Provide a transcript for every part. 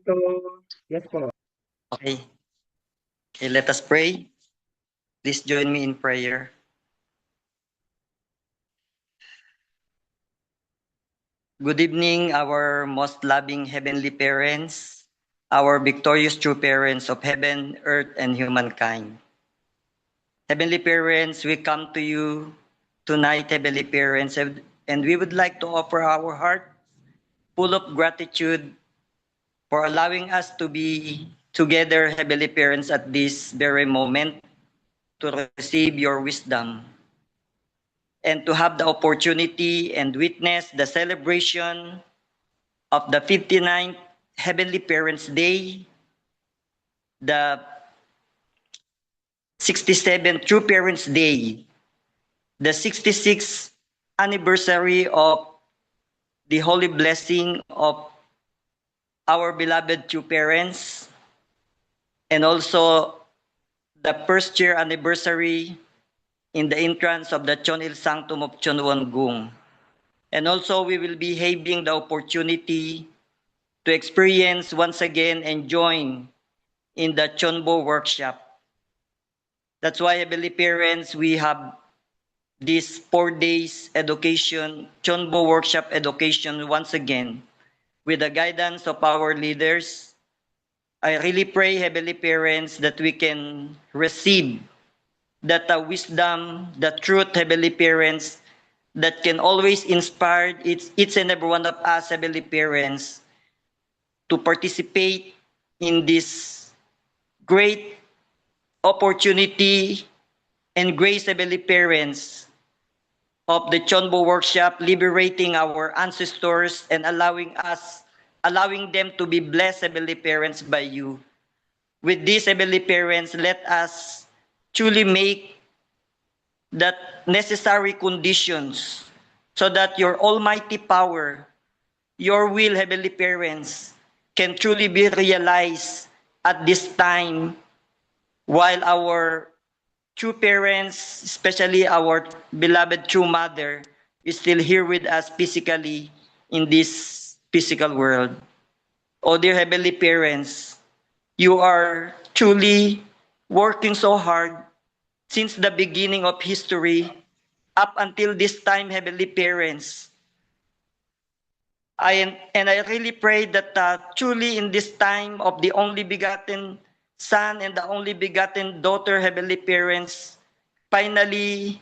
So, yes po. Okay. Okay, let us pray. Please join me in prayer. Good evening, our most loving heavenly parents, our victorious true parents of heaven, earth, and humankind. Heavenly parents, we come to you tonight, heavenly parents, and we would like to offer our heart full of gratitude for allowing us to be together, heavenly parents, at this very moment to receive your wisdom and to have the opportunity and witness the celebration of the 59th Heavenly Parents Day, the 67th True Parents Day, the 66th anniversary of the holy blessing of our beloved true parents, and also the first year anniversary in the entrance of the Chon Il Sanctum of Chonwon Gung. And also we will be having the opportunity to experience once again and join in the Chonbo workshop. That's why, heavenly parents, we have this 4 days education, Chonbo workshop education once again with the guidance of our leaders. I really pray, heavenly parents, that we can receive that wisdom, the truth, heavenly parents, that can always inspire each and every one of us, heavenly parents, to participate in this great opportunity and grace, heavenly parents, of the Chonbo workshop, liberating our ancestors and allowing them to be blessed, heavenly parents, by you. With these, heavenly parents, let us truly make that necessary conditions so that your almighty power, your will, heavenly parents, can truly be realized at this time while our true parents, especially our beloved true mother, is still here with us physically in this physical world. Oh, dear heavenly parents, you are truly working so hard since the beginning of history up until this time, heavenly parents. I really pray that truly in this time of the only begotten Son and the only begotten daughter, heavenly parents, finally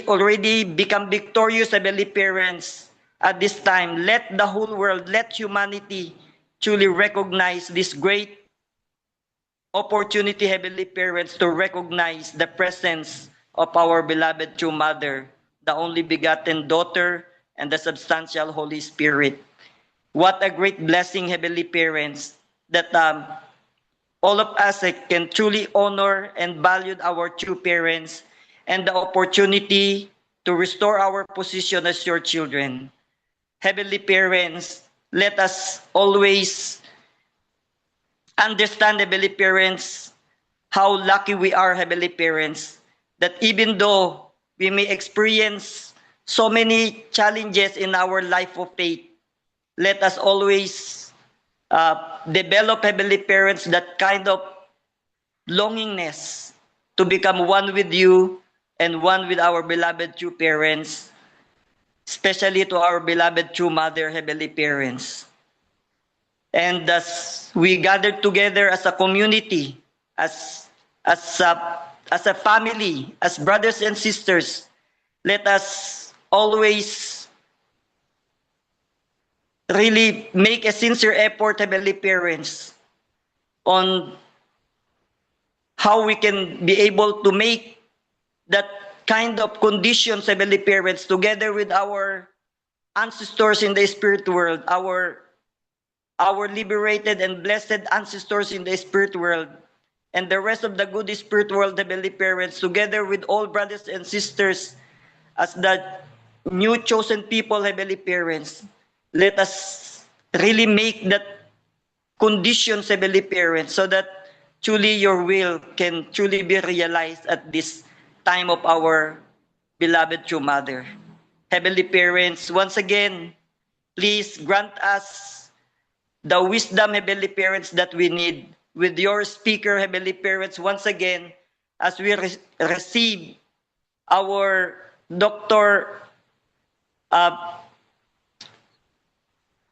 already become victorious, heavenly parents. At this time, let the whole world, let humanity truly recognize this great opportunity, heavenly parents, to recognize the presence of our beloved true mother, the only begotten daughter, and the substantial Holy Spirit. What a great blessing, heavenly parents, that all of us can truly honor and value our true parents and the opportunity to restore our position as your children. Heavenly parents, let us always understand, heavenly parents, how lucky we are, heavenly parents, that even though we may experience so many challenges in our life of faith, let us always develop, heavenly parents, that kind of longingness to become one with you and one with our beloved true parents, especially to our beloved true mother, heavenly parents. And as we gather together as a community, as a family, as brothers and sisters, let us always really make a sincere effort, heavenly parents, on how we can be able to make that kind of conditions, heavenly parents, together with our ancestors in the spirit world, our liberated and blessed ancestors in the spirit world, and the rest of the good spirit world, heavenly parents, together with all brothers and sisters as the new chosen people, heavenly parents. Let us really make that conditions, heavenly parents, so that truly your will can truly be realized at this time of our beloved true mother. Heavenly parents, once again, please grant us the wisdom, Heavenly Parents, that we need. With your speaker, Heavenly Parents, once again, as we receive our Dr. Uh,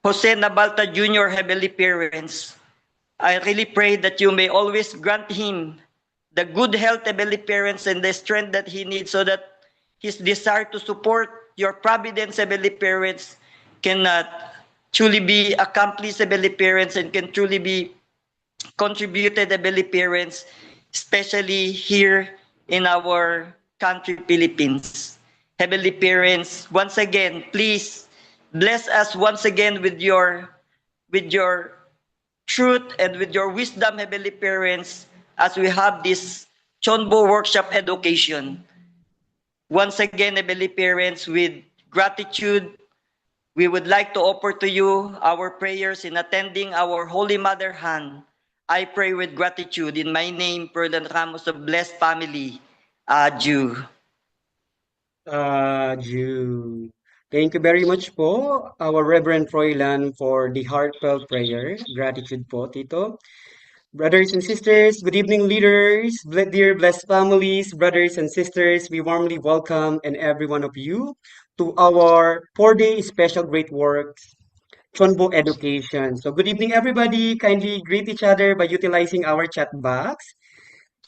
Jose Nabalta Jr., Heavenly Parents, I really pray that you may always grant him the good health, Heavenly Parents, and the strength that he needs so that his desire to support your providence, Heavenly Parents, can truly be accomplished, Heavenly Parents, and can truly be contributed, Heavenly Parents, especially here in our country, Philippines. Heavenly Parents, once again, please bless us once again with your truth and with your wisdom, Heavenly Parents, as we have this Chonbo Workshop Education. Once again, Heavenly Parents, with gratitude, we would like to offer to you our prayers in attending our Holy Mother Han. I pray with gratitude in my name, Perdan Ramos of Blessed Family, Jew. Jew. Thank you very much po, our Reverend Froilan, for the heartfelt prayer. Gratitude po, Tito. Brothers and sisters, good evening, leaders, dear blessed families, brothers and sisters. We warmly welcome and every one of you to our 4-day special great works, Chonbo Education. So good evening, everybody. Kindly greet each other by utilizing our chat box.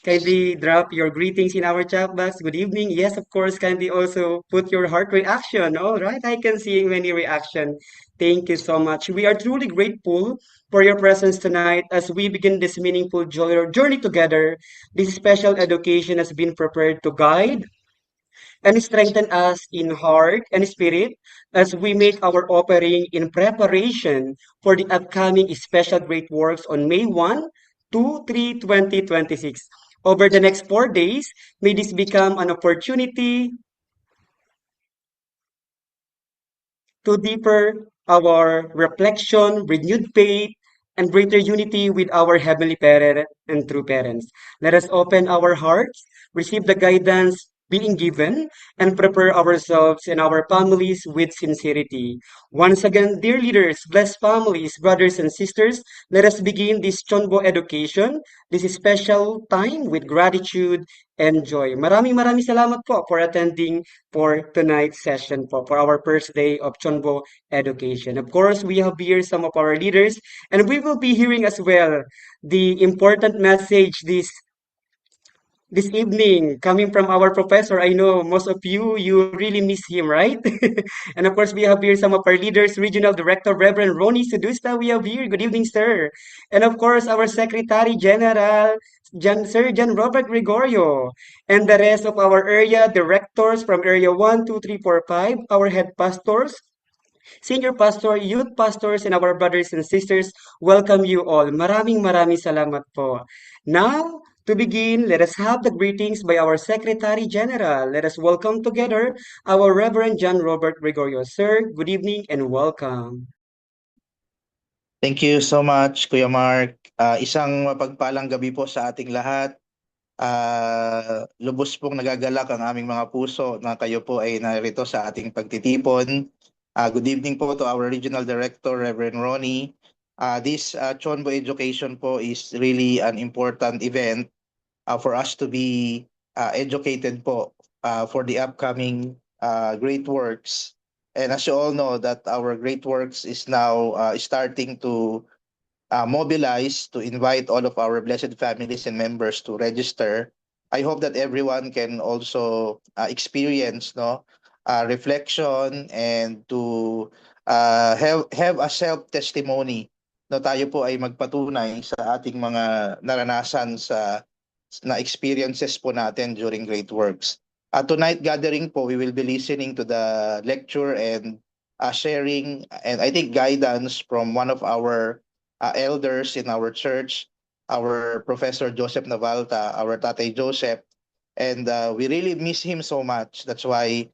Kindly drop your greetings in our chat box. Good evening. Yes, of course. Kindly also put your heart reaction. All right. I can see many reaction. Thank you so much. We are truly grateful for your presence tonight as we begin this meaningful journey together. This special education has been prepared to guide and strengthen us in heart and spirit as we make our offering in preparation for the upcoming special great works on May 1, 2, 3, 2026. Over the next 4 days, may this become an opportunity to deeper our reflection, renewed faith, and greater unity with our Heavenly Parent and true parents. Let us open our hearts, receive the guidance being given, and prepare ourselves and our families with sincerity. Once again, dear leaders, blessed families, brothers and sisters, let us begin this Chonbo education, this special time with gratitude and joy. Maraming salamat po for attending for tonight's session for our first day of Chonbo Education. Of course, we have here some of our leaders, and we will be hearing as well the important message this evening coming from our professor. I know most of you really miss him, right? And of course, we have here some of our leaders, Regional Director Reverend Ronnie Sedusta. We have here. Good evening, sir. And of course, our Secretary General, Sir John Robert Gregorio, and the rest of our area directors from Area 1, 2, 3, 4, 5, our head pastors, senior pastor, youth pastors, and our brothers and sisters, welcome you all. Maraming salamat po. Now, to begin, let us have the greetings by our Secretary General. Let us welcome together our Reverend John Robert Gregorio. Sir, good evening and welcome. Thank you so much, Kuya Mark. Isang mapagpalang gabi po sa ating lahat. Lubos pong nagagalak ang aming mga puso na kayo po ay narito sa ating pagtitipon. Good evening po to our Regional Director, Reverend Ronnie. This Chonbo Education po is really an important event for us to be educated po for the upcoming great works. And as you all know that our great works is now starting to mobilize to invite all of our blessed families and members to register. I hope that everyone can also experience reflection and to have a self testimony no tayo po ay magpatunay sa ating mga naranasan na experiences po natin during great works. Tonight gathering po, we will be listening to the lecture and sharing and I think guidance from one of our elders in our church, our Professor Joseph Navalta, our Tatay Joseph. And we really miss him so much. That's why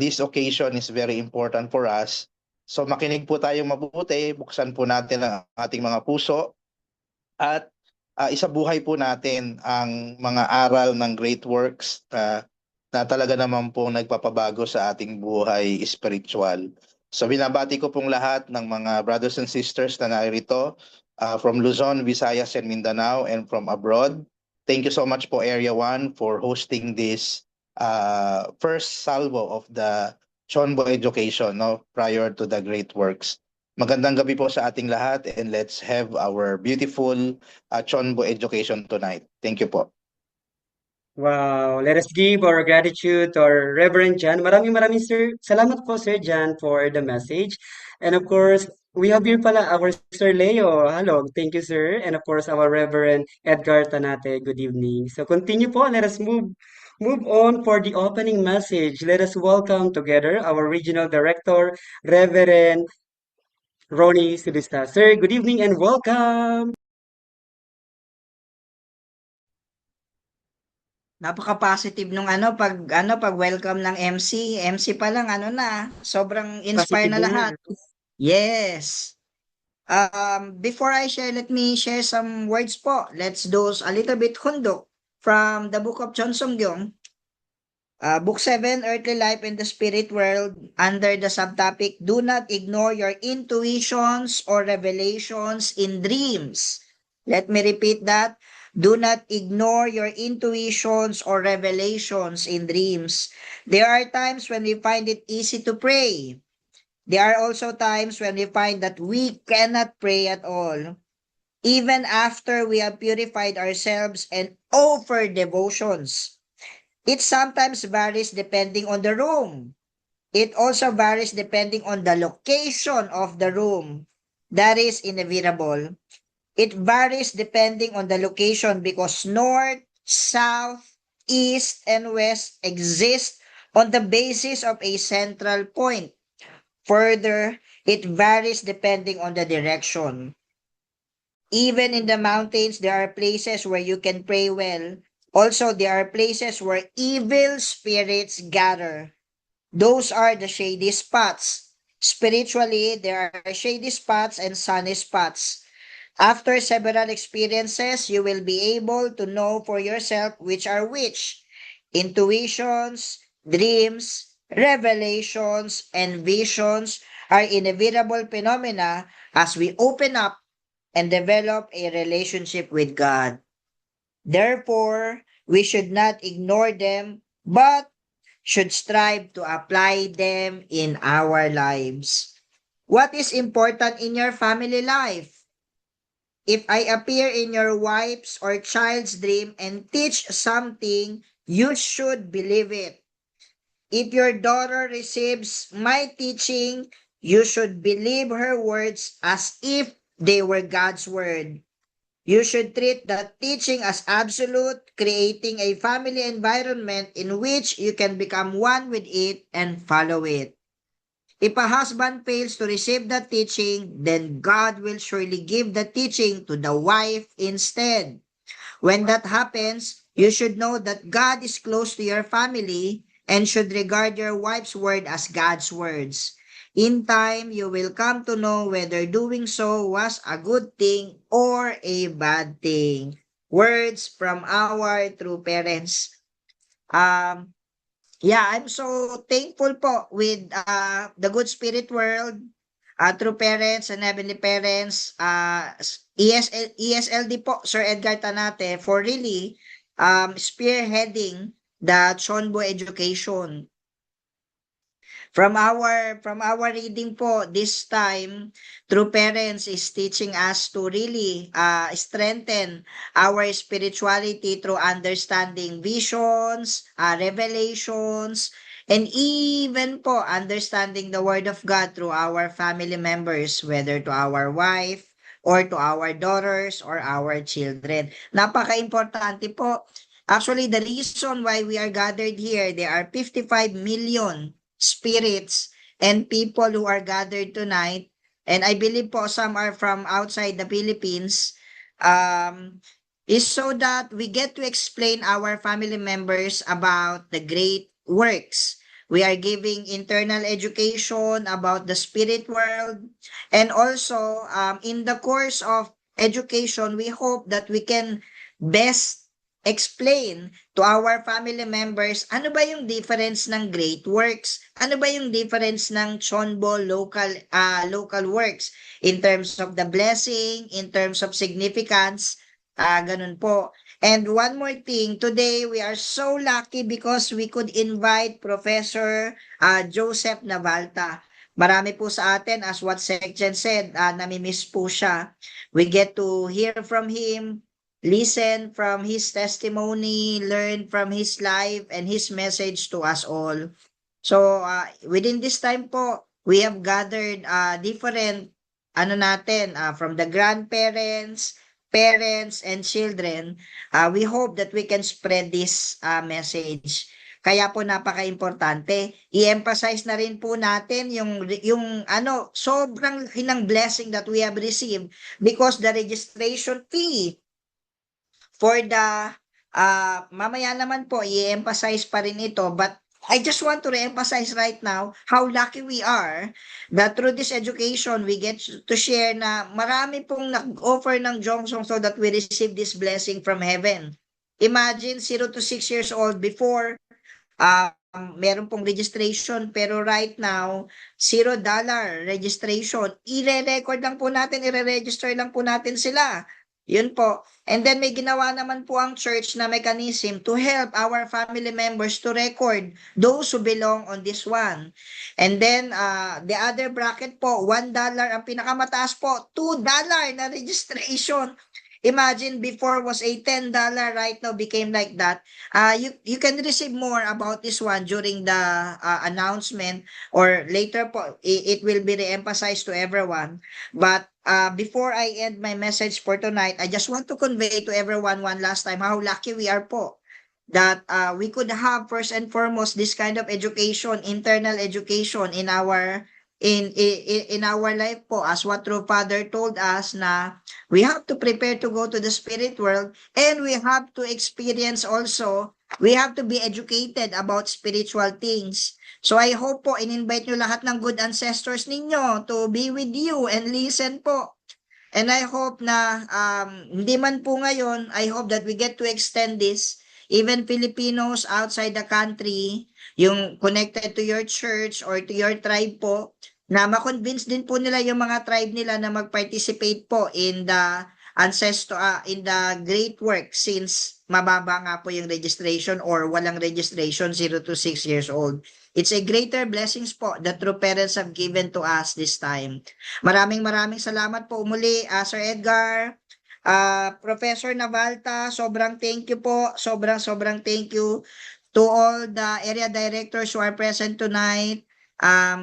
this occasion is very important for us. So makinig po tayong mabuti, buksan po natin ang ating mga puso at isabuhay po natin ang mga aral ng great works na talaga naman po nagpapabago sa ating buhay spiritual. So binabati ko pong lahat ng mga brothers and sisters na narito from Luzon, Visayas, and Mindanao, and from abroad. Thank you so much po Area 1 for hosting this first salvo of the Chonbo Education, no, prior to the Great Works. Magandang gabi po sa ating lahat, and let's have our beautiful Chonbo Education tonight. Thank you po. Wow, let us give our gratitude to our Reverend Jan. Maraming sir. Salamat po Sir Jan for the message. And of course, we have here pala our Sir Leo. Hello, thank you sir. And of course, our Reverend Edgar Tanate. Good evening. So continue po. Let us move on for the opening message. Let us welcome together our regional director, Reverend Ronnie Silista. Sir, good evening and welcome. Napaka-positive nung pag welcome ng MC. MC pa lang sobrang inspire Positive na na. lahat. Yes. Before I share, let me share some words po. Let's do a little bit hundok from the book of Chon Song-gyong. Book 7, Earthly Life in the Spirit World, under the subtopic, Do not ignore your intuitions or revelations in dreams. Let me repeat that. Do not ignore your intuitions or revelations in dreams. There are times when we find it easy to pray. There are also times when we find that we cannot pray at all, even after we have purified ourselves and offer devotions. It sometimes varies depending on the room. It also varies depending on the location of the room. That is inevitable. It varies depending on the location because north, south, east, and west exist on the basis of a central point. Further, it varies depending on the direction. Even in the mountains, there are places where you can pray well. Also, there are places where evil spirits gather. Those are the shady spots. Spiritually, there are shady spots and sunny spots. After several experiences, you will be able to know for yourself which are which. Intuitions, dreams, revelations, and visions are inevitable phenomena as we open up and develop a relationship with God. Therefore, we should not ignore them, but should strive to apply them in our lives. What is important in your family life? If I appear in your wife's or child's dream and teach something, you should believe it. If your daughter receives my teaching, you should believe her words as if they were God's word. You should treat the teaching as absolute, creating a family environment in which you can become one with it and follow it. If a husband fails to receive the teaching, then God will surely give the teaching to the wife instead. When that happens, you should know that God is close to your family and should regard your wife's word as God's words. In time, you will come to know whether doing so was a good thing or a bad thing. Words from our true parents. I'm so thankful po with the Good Spirit World, true parents and heavenly parents, ESLD po, Sir Edgar Tanate, for really spearheading the Chonbo education. From our reading po this time, True Parents is teaching us to really strengthen our spirituality through understanding visions, revelations, and even po understanding the Word of God through our family members, whether to our wife or to our daughters or our children. Napaka-importante po. Actually, the reason why we are gathered here, there are 55 million spirits and people who are gathered tonight, and I believe po some are from outside the Philippines, is so that we get to explain our family members about the great works. We are giving internal education about the spirit world, and also in the course of education, we hope that we can best explain to our family members ano ba yung difference ng great works? Ano ba yung difference ng Chonbo local works in terms of the blessing, in terms of significance, ganun po. And one more thing, today we are so lucky because we could invite Professor Joseph Navalta. Marami po sa atin, as what Secgen said, namimiss po siya. We get to hear from him, listen from his testimony, learn from his life and his message to us all. So, within this time po, we have gathered different from the grandparents, parents, and children. We hope that we can spread this message. Kaya po napaka-importante. I-emphasize na rin po natin yung sobrang laki ng blessing that we have received because the registration fee for the mamaya naman po i-emphasize pa rin ito, but I just want to re-emphasize right now how lucky we are that through this education we get to share na marami pong nag-offer ng Jongsong so that we receive this blessing from heaven. Imagine 0 to 6 years old before meron pong registration pero right now $0 registration. I-record lang po natin, i-register lang po natin sila. Yun po. And then may ginawa naman po ang church na mechanism to help our family members to record those who belong on this one. And then the other bracket po, $1 ang pinakamataas po, $2 na registration. Imagine before was a $10, right now became like that. You can receive more about this one during the announcement or later po, it will be re-emphasized to everyone. But before I end my message for tonight, I just want to convey to everyone one last time how lucky we are po that we could have first and foremost this kind of education, internal education in our life po, as what True Father told us na we have to prepare to go to the spirit world and we have to experience also, we have to be educated about spiritual things. So I hope po, in-invite nyo lahat ng good ancestors ninyo to be with you and listen po. And I hope na hindi man po ngayon, I hope that we get to extend this. Even Filipinos outside the country, yung connected to your church or to your tribe po, na ma-convince din po nila yung mga tribe nila na mag-participate po in the in the great work since mababa nga po yung registration or walang registration 0 to 6 years old. It's a greater blessings po that true parents have given to us this time. Maraming salamat po muli, Sir Edgar, Professor Navalta, sobrang thank you po, sobrang thank you to all the area directors who are present tonight,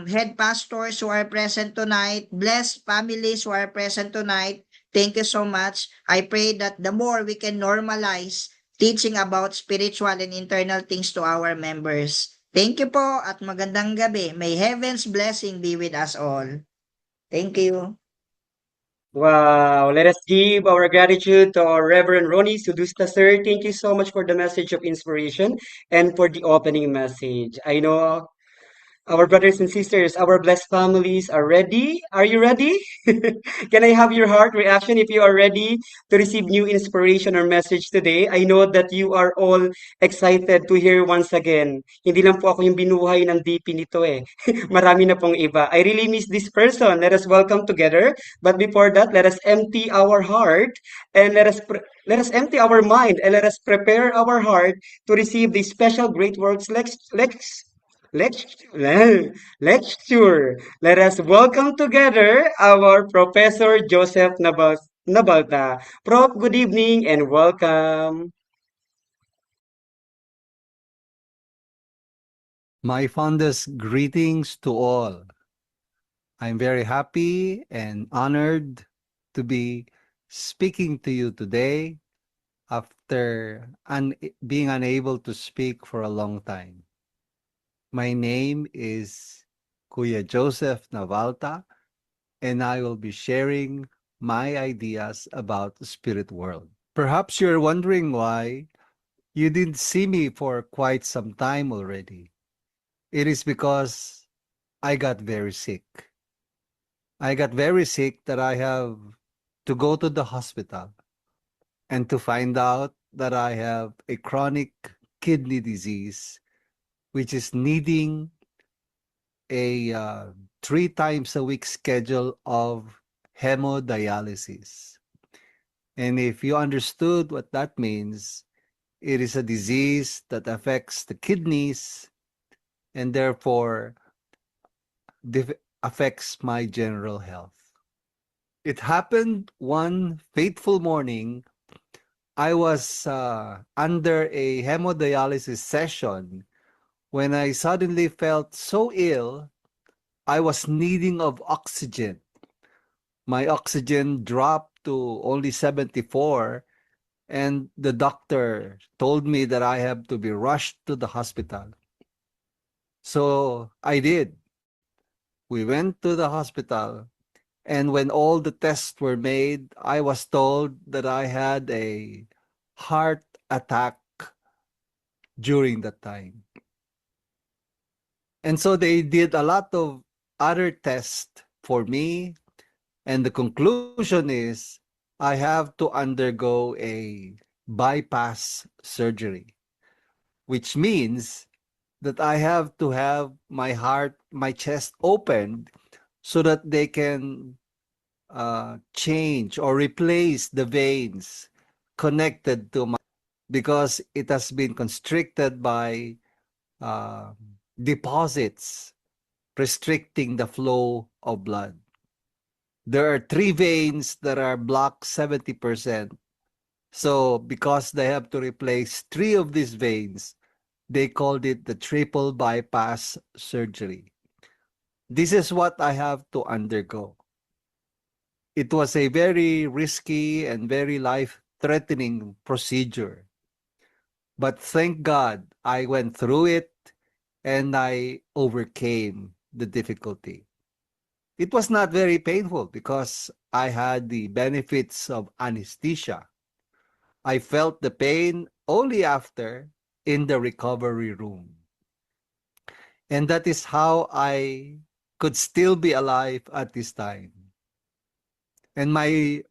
head pastors who are present tonight, blessed families who are present tonight. Thank you so much. I pray that the more we can normalize teaching about spiritual and internal things to our members. Thank you po at magandang gabi. May heaven's blessing be with us all. Thank you. Wow, let us give our gratitude to our Reverend Ronnie Sudusta, sir. Thank you so much for the message of inspiration and for the opening message. I know our brothers and sisters, our blessed families are ready. Are you ready? Can I have your heart reaction if you are ready to receive new inspiration or message today? I know that you are all excited to hear once again. Hindi lang po ako yung binuhay ng DP nito eh. Marami na pong iba. I really miss this person. Let us welcome together. But before that, let us empty our heart and let us empty our mind and let us prepare our heart to receive the special great works lecture. Let us welcome together our Professor Joseph Nabalta. Prof, good evening and welcome. My fondest greetings to all. I'm very happy and honored to be speaking to you today after being unable to speak for a long time. My name is Kuya Joseph Navalta, and I will be sharing my ideas about the spirit world. Perhaps you're wondering why you didn't see me for quite some time already. It is because I got very sick. I got very sick that I have to go to the hospital. and to find out that I have a chronic kidney disease, which is needing a 3 times a week schedule of hemodialysis. And if you understood what that means, it is a disease that affects the kidneys and therefore affects my general health. It happened one fateful morning. I was under a hemodialysis session when I suddenly felt so ill. I was needing of oxygen. My oxygen dropped to only 74, and the doctor told me that I have to be rushed to the hospital. So I did. We went to the hospital, and when all the tests were made, I was told that I had a heart attack during that time. And so they did a lot of other tests for me, and the conclusion is I have to undergo a bypass surgery, which means that I have to have my heart, my chest opened so that they can change or replace the veins connected to my, because it has been constricted by uh, deposits restricting the flow of blood. There are 3 veins that are blocked 70%. So because they have to replace 3 of these veins, they called it the triple bypass surgery. This is what I have to undergo. It was a very risky and very life-threatening procedure. But thank God I went through it and I overcame the difficulty. It was not very painful because I had the benefits of anesthesia. I felt the pain only after in the recovery room. And that is how I could still be alive at this time. And my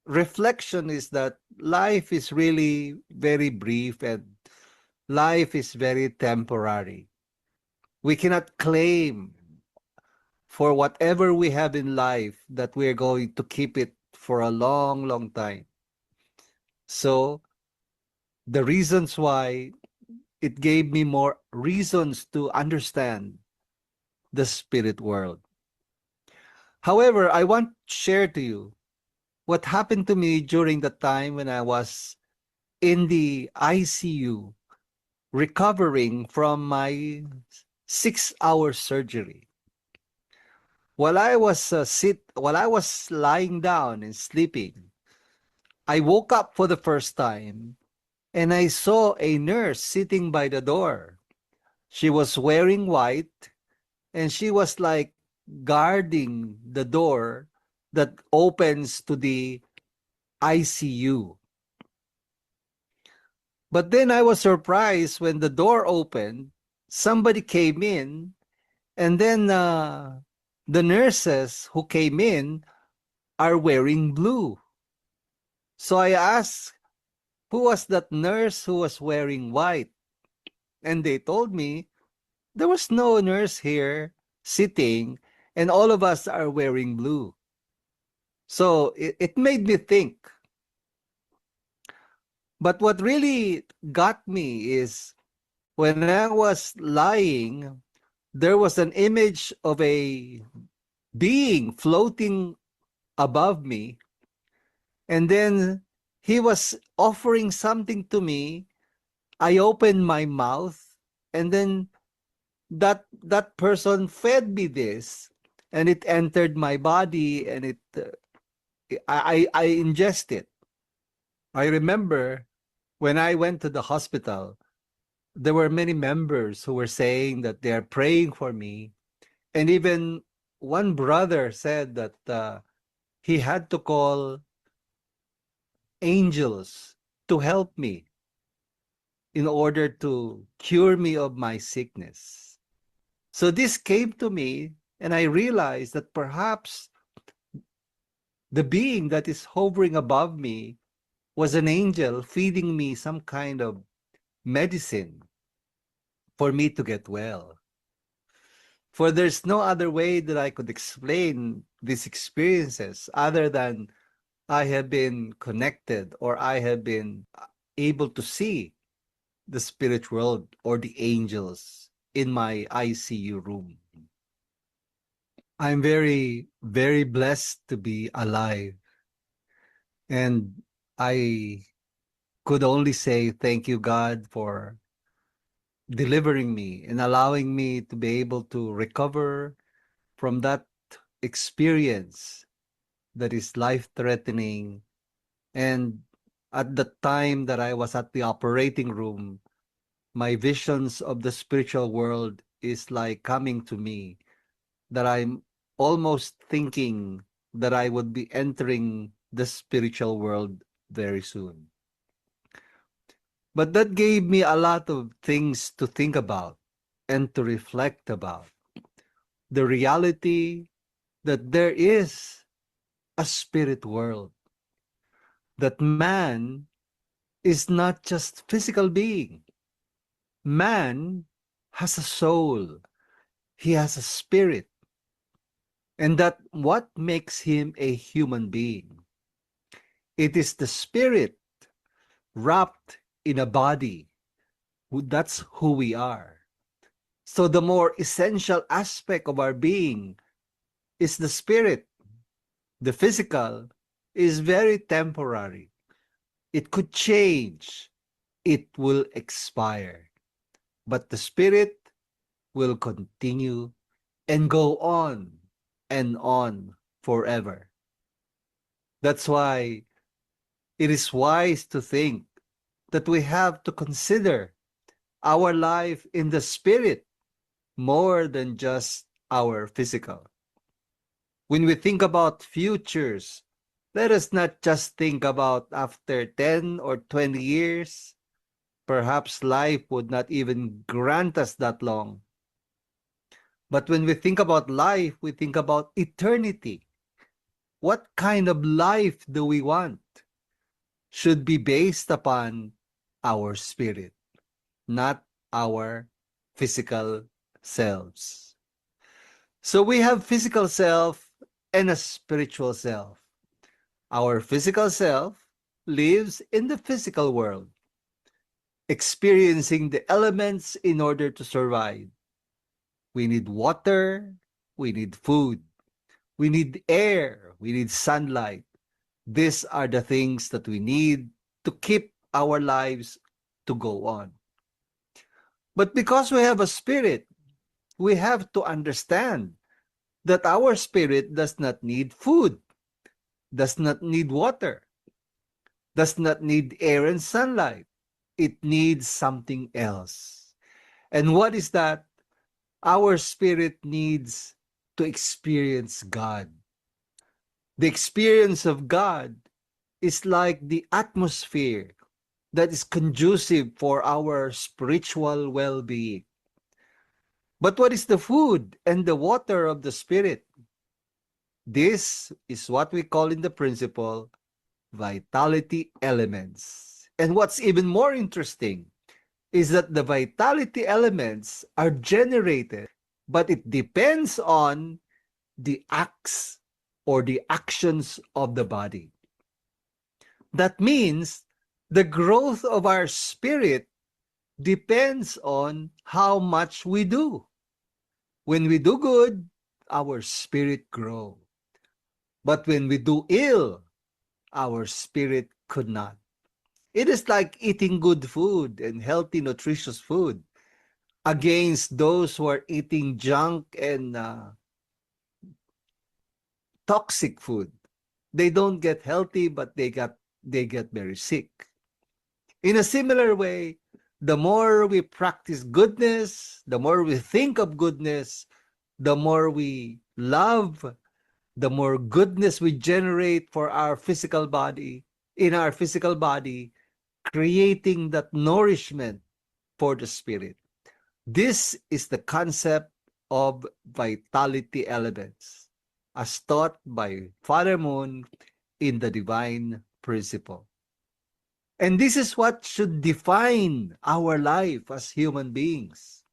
reflection is that life is really very brief and life is very temporary. We cannot claim for whatever we have in life that we're going to keep it for a long, long time. So the reasons why it gave me more reasons to understand the spirit world. However, I want to share to you what happened to me during the time when I was in the ICU recovering from my 6-hour surgery. While I was lying down and sleeping, I woke up for the first time and I saw a nurse sitting by the door. She was wearing white and she was like guarding the door that opens to the ICU. But then I was surprised when the door opened, somebody came in, and then the nurses who came in are wearing blue. So I asked, who was that nurse who was wearing white? And they told me, there was no nurse here sitting, and all of us are wearing blue. So it made me think. But what really got me is when I was lying, there was an image of a being floating above me, and then he was offering something to me. I opened my mouth, and then that person fed me this, and it entered my body, and I ingest it. I remember when I went to the hospital, there were many members who were saying that they are praying for me, and even one brother said that he had to call angels to help me in order to cure me of my sickness. So this came to me, and I realized that perhaps the being that is hovering above me was an angel feeding me some kind of medicine for me to get well. For there's no other way that I could explain these experiences other than I have been connected, or I have been able to see the spirit world or the angels in my ICU room. I'm very, very blessed to be alive. And I could only say thank you, God, for delivering me and allowing me to be able to recover from that experience that is life-threatening. And at the time that I was at the operating room, my visions of the spiritual world is like coming to me, that I'm almost thinking that I would be entering the spiritual world very soon. But that gave me a lot of things to think about and to reflect about. The reality that there is a spirit world, that man is not just physical being. Man has a soul. He has a spirit. And that what makes him a human being. It is the spirit wrapped in a body. That's who we are. So the more essential aspect of our being is the spirit. The physical is very temporary. It could change. It will expire. But the spirit will continue and go on and on forever. That's why it is wise to think that we have to consider our life in the spirit more than just our physical. When we think about futures, let us not just think about after 10 or 20 years. Perhaps life would not even grant us that long. But when we think about life, we think about eternity. What kind of life do we want? Should be based upon our spirit, not our physical selves. So we have physical self and a spiritual self. Our physical self lives in the physical world, experiencing the elements in order to survive. We need water, we need food, we need air, we need sunlight. These are the things that we need to keep our lives to go on. But because we have a spirit, we have to understand that our spirit does not need food, does not need water, does not need air and sunlight. It needs something else. And what is that? Our spirit needs to experience God. The experience of God is like the atmosphere that is conducive for our spiritual well-being. But what is the food and the water of the spirit? This is what we call in the principle vitality elements. And what's even more interesting is that the vitality elements are generated, but it depends on the acts or the actions of the body. That means the growth of our spirit depends on how much we do. When we do good, our spirit grows. But when we do ill, our spirit could not. It is like eating good food and healthy, nutritious food against those who are eating junk and toxic food. They don't get healthy, but they get very sick. In a similar way, the more we practice goodness, the more we think of goodness, the more we love, the more goodness we generate for our physical body, in our physical body, creating that nourishment for the spirit. This is the concept of vitality elements, as taught by Father Moon in the Divine Principle. And this is what should define our life as human beings.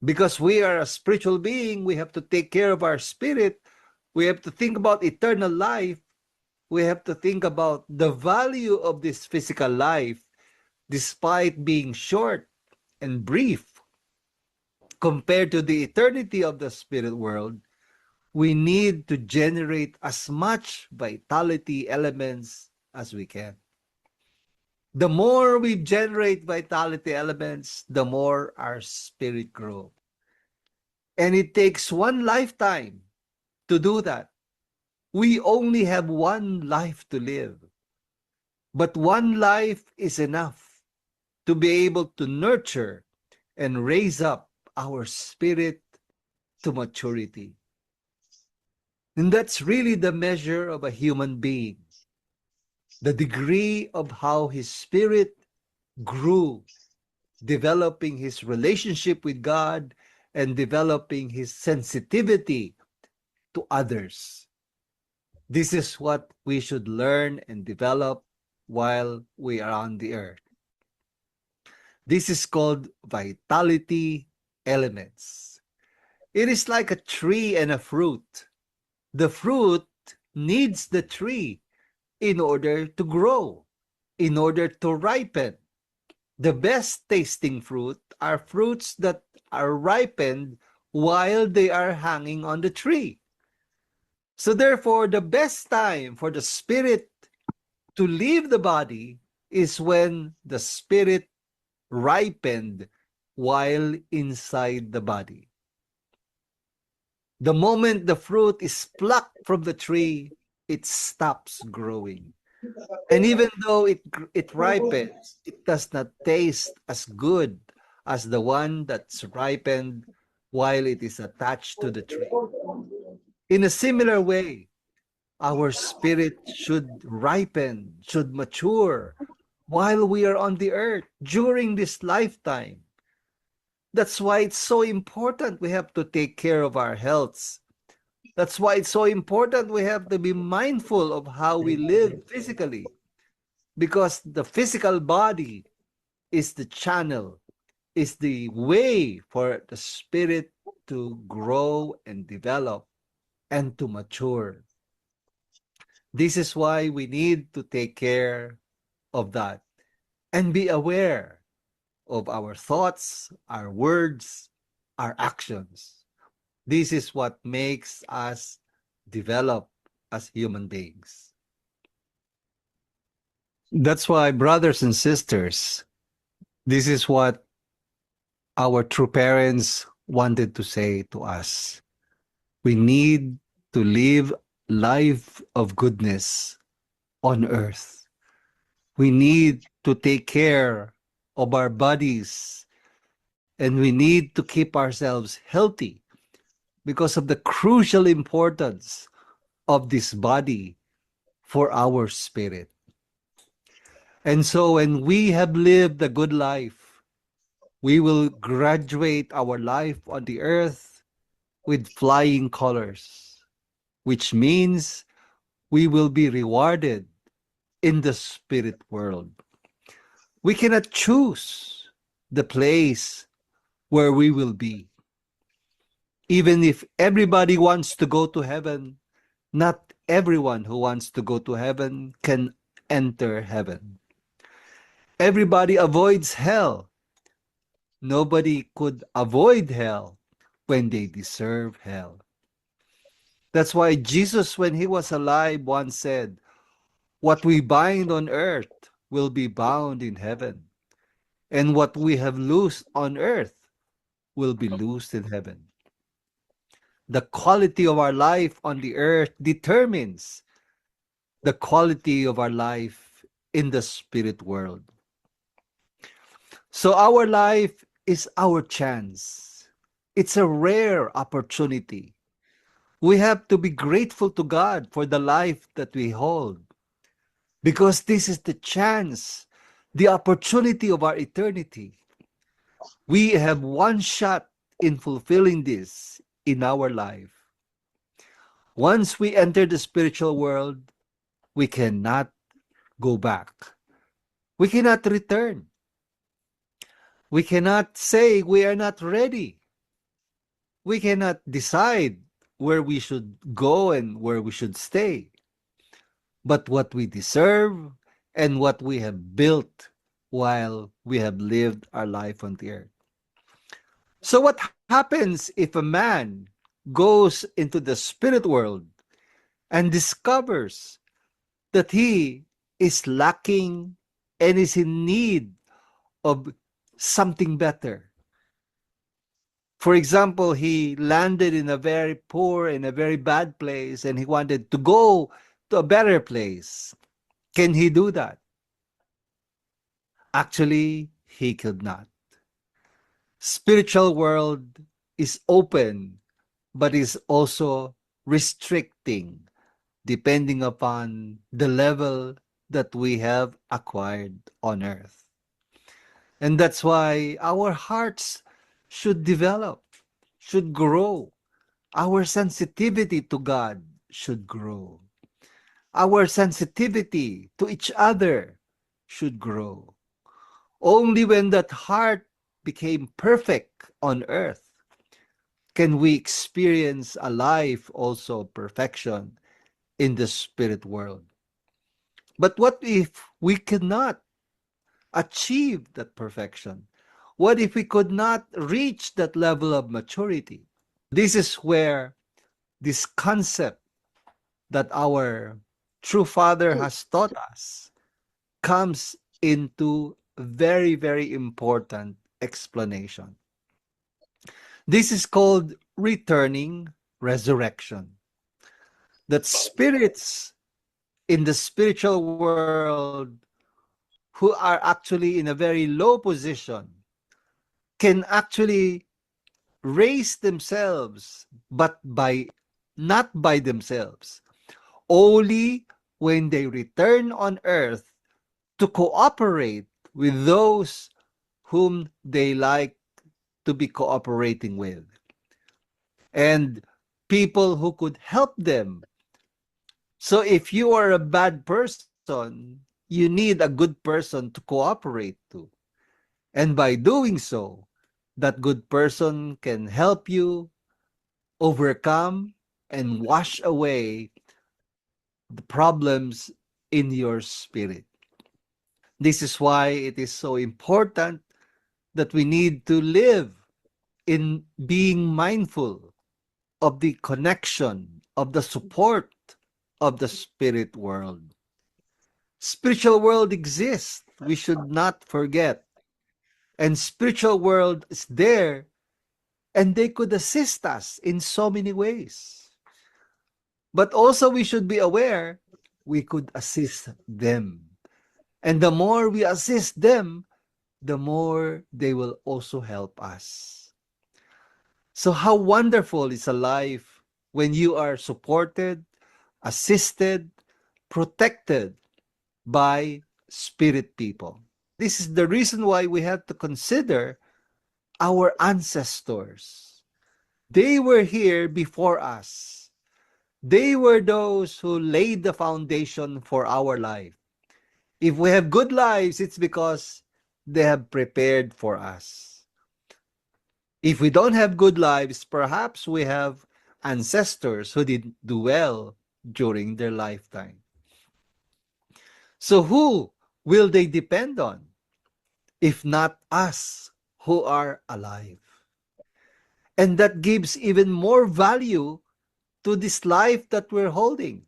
Because we are a spiritual being, we have to take care of our spirit. We have to think about eternal life. We have to think about the value of this physical life, despite being short and brief compared to the eternity of the spirit world. We need to generate as much vitality elements as we can. The more we generate vitality elements, the more our spirit grows. And it takes one lifetime to do that. We only have one life to live. But one life is enough to be able to nurture and raise up our spirit to maturity. And that's really the measure of a human being. The degree of how his spirit grew, developing his relationship with God and developing his sensitivity to others. This is what we should learn and develop while we are on the earth. This is called vitality elements. It is like a tree and a fruit. The fruit needs the tree in order to grow, in order to ripen. The best tasting fruit are fruits that are ripened while they are hanging on the tree. So therefore, the best time for the spirit to leave the body is when the spirit ripened while inside the body. The moment the fruit is plucked from the tree, it stops growing. And even though it ripens, it does not taste as good as the one that's ripened while it is attached to the tree. In a similar way, our spirit should ripen, should mature while we are on the earth during this lifetime. That's why it's so important we have to take care of our healths. That's why it's so important we have to be mindful of how we live physically. Because the physical body is the channel, is the way for the spirit to grow and develop and to mature. This is why we need to take care of that and be aware of our thoughts, our words, our actions. This is what makes us develop as human beings. That's why, brothers and sisters, this is what our true parents wanted to say to us. We need to live life of goodness on earth. We need to take care of our bodies, and we need to keep ourselves healthy because of the crucial importance of this body for our spirit. And so when we have lived a good life, we will graduate our life on the earth with flying colors, which means we will be rewarded in the spirit world. We cannot choose the place where we will be. Even if everybody wants to go to heaven, not everyone who wants to go to heaven can enter heaven. Everybody avoids hell. Nobody could avoid hell when they deserve hell. That's why Jesus, when he was alive, once said, "What we bind on earth will be bound in heaven, and what we have loosed on earth will be loosed in heaven." The quality of our life on the earth determines the quality of our life in the spirit world. So our life is our chance. It's a rare opportunity. We have to be grateful to God for the life that we hold, because this is the chance, the opportunity of our eternity. We have one shot in fulfilling this in our life. Once we enter the spiritual world, we cannot go back. We cannot return. We cannot say we are not ready. We cannot decide where we should go and where we should stay. But what we deserve and what we have built while we have lived our life on the earth. So, what happens if a man goes into the spirit world and discovers that he is lacking and is in need of something better? For example, he landed in a very poor and a very bad place and he wanted to go to a better place. Can he do that? Actually, he could not. Spiritual world is open, but is also restricting depending upon the level that we have acquired on earth. And that's why our hearts should develop, should grow. Our sensitivity to God should grow. Our sensitivity to each other should grow. Only when that heart became perfect on earth can we experience a life also of perfection in the spirit world. But what if we cannot achieve that perfection? What if we could not reach that level of maturity? This is where this concept that our true Father has taught us comes into very, very important explanation. This is called returning resurrection. That spirits in the spiritual world who are actually in a very low position can actually raise themselves, but not by themselves, only when they return on earth to cooperate with those whom they like to be cooperating with, and people who could help them. So if you are a bad person, you need a good person to cooperate to. And by doing so, that good person can help you overcome and wash away the problems in your spirit. This is why it is so important that we need to live in being mindful of the connection, of the support of the spirit world. Spiritual world exists. We should not forget. And spiritual world is there, and they could assist us in so many ways. But also we should be aware we could assist them. And the more we assist them, the more they will also help us. So how wonderful is a life when you are supported, assisted, protected by spirit people. This is the reason why we have to consider our ancestors. They were here before us. They were those who laid the foundation for our life. If we have good lives, it's because they have prepared for us. If we don't have good lives, perhaps we have ancestors who didn't do well during their lifetime. So who will they depend on if not us who are alive? And that gives even more value to this life that we're holding.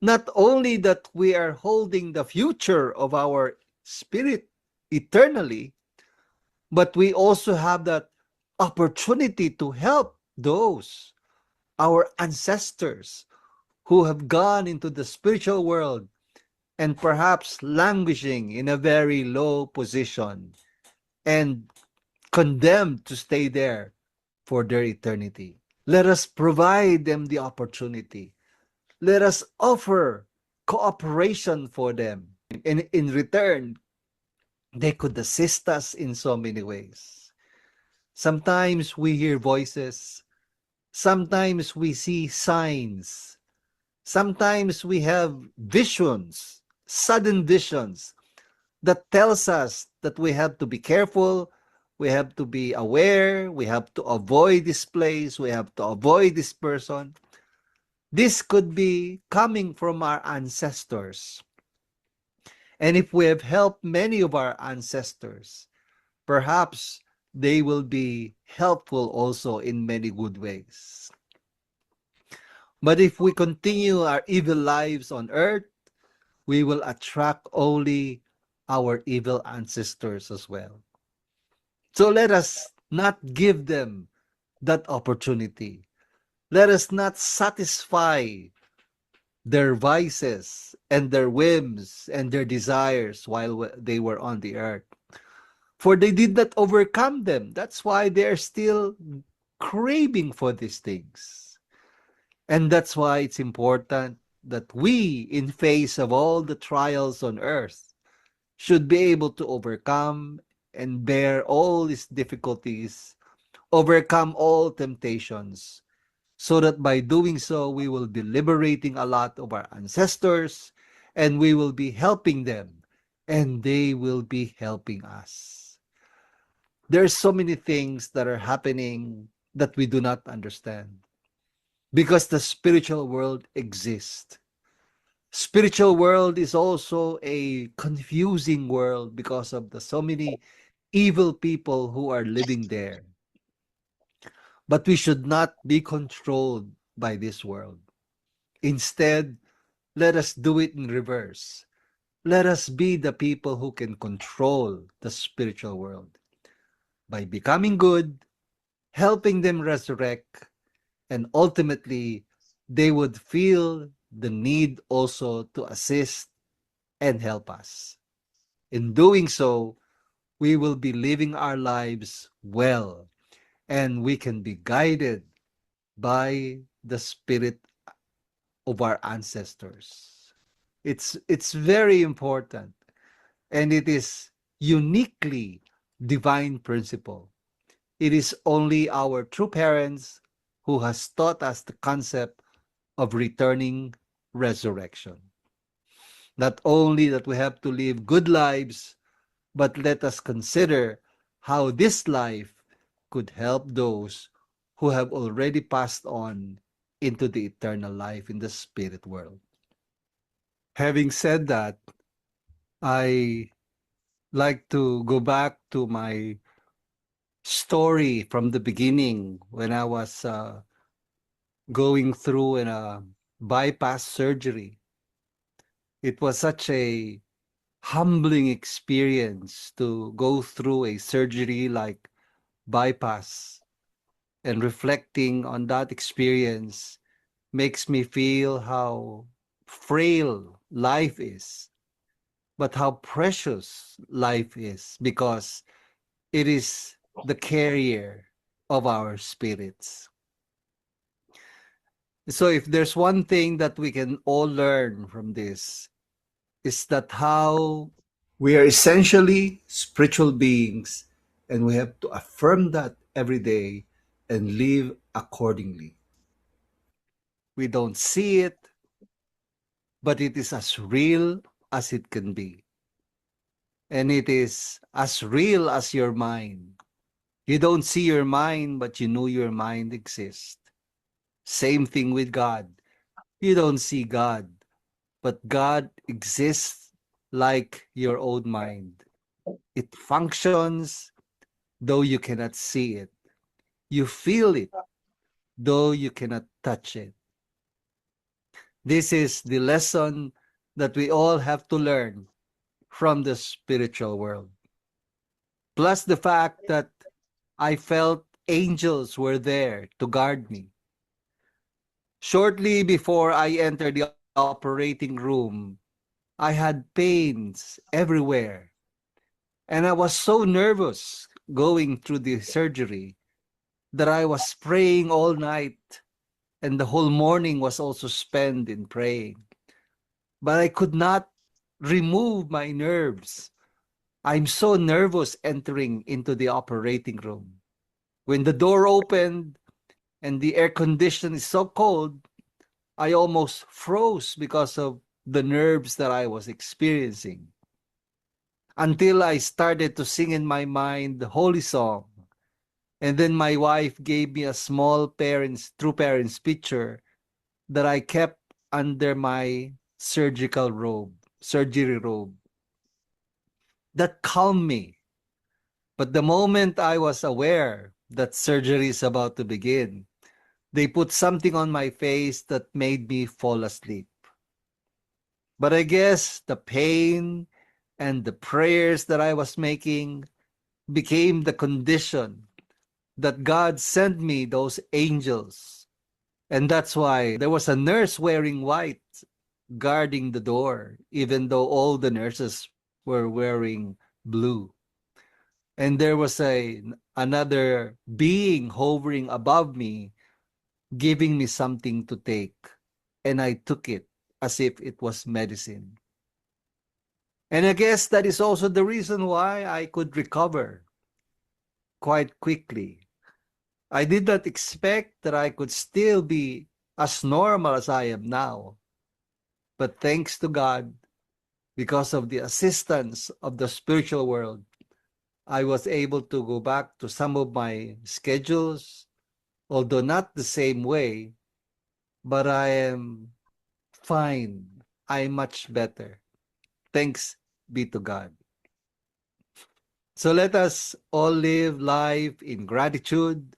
Not only that we are holding the future of our spirit eternally, but we also have that opportunity to help those, our ancestors, who have gone into the spiritual world and perhaps languishing in a very low position and condemned to stay there for their eternity. Let us provide them the opportunity. Let us offer cooperation for them. And in return, they could assist us in so many ways. Sometimes we hear voices. Sometimes we see signs. Sometimes we have visions, sudden visions that tells us that we have to be careful, we have to be aware, we have to avoid this place, we have to avoid this person. This could be coming from our ancestors. And if we have helped many of our ancestors, perhaps they will be helpful also in many good ways. But if we continue our evil lives on earth, we will attract only our evil ancestors as well. So let us not give them that opportunity. Let us not satisfy their vices and their whims and their desires while they were on the earth. For they did not overcome them. That's why they're still craving for these things. And that's why it's important that we, in face of all the trials on earth, should be able to overcome and bear all these difficulties, overcome all temptations, so that by doing so, we will be liberating a lot of our ancestors and we will be helping them and they will be helping us. There's so many things that are happening that we do not understand because the spiritual world exists. Spiritual world is also a confusing world because of the so many evil people who are living there. But we should not be controlled by this world. Instead, let us do it in reverse. Let us be the people who can control the spiritual world by becoming good, helping them resurrect, and ultimately they would feel the need also to assist and help us. In doing so, we will be living our lives well and we can be guided by the spirit of our ancestors. It's very important and it is uniquely divine principle. It is only our true parents who has taught us the concept of returning resurrection. Not only that we have to live good lives, but let us consider how this life could help those who have already passed on into the eternal life in the spirit world. Having said that, I like to go back to my story from the beginning when I was going through a bypass surgery. It was such a humbling experience to go through a surgery like bypass, and reflecting on that experience makes me feel how frail life is, but how precious life is because it is the carrier of our spirits. So if there's one thing that we can all learn from this, is that how we are essentially spiritual beings and we have to affirm that every day and live accordingly. We don't see it, but it is as real as it can be. And it is as real as your mind. You don't see your mind, but you know your mind exists. Same thing with God. You don't see God, but God exists like your own mind. It functions though you cannot see it. You feel it though you cannot touch it. This is the lesson that we all have to learn from the spiritual world. Plus the fact that I felt angels were there to guard me. Shortly before I entered the operating room, I had pains everywhere. And I was so nervous going through the surgery that I was praying all night, and the whole morning was also spent in praying. But I could not remove my nerves. I'm so nervous entering into the operating room. When the door opened and the air condition is so cold, I almost froze because of the nerves that I was experiencing. until I started to sing in my mind the holy song. And then my wife gave me a small true parents picture that I kept under my surgery robe. That calmed me. But the moment I was aware that surgery is about to begin, they put something on my face that made me fall asleep. But I guess the pain and the prayers that I was making became the condition that God sent me those angels. And that's why there was a nurse wearing white guarding the door, even though all the nurses were wearing blue. And there was another being hovering above me, giving me something to take. And I took it as if it was medicine. And I guess that is also the reason why I could recover quite quickly. I did not expect that I could still be as normal as I am now. But thanks to God, because of the assistance of the spiritual world, I was able to go back to some of my schedules, although not the same way, but I am fine. I'm much better. Thanks be to God. So let us all live life in gratitude.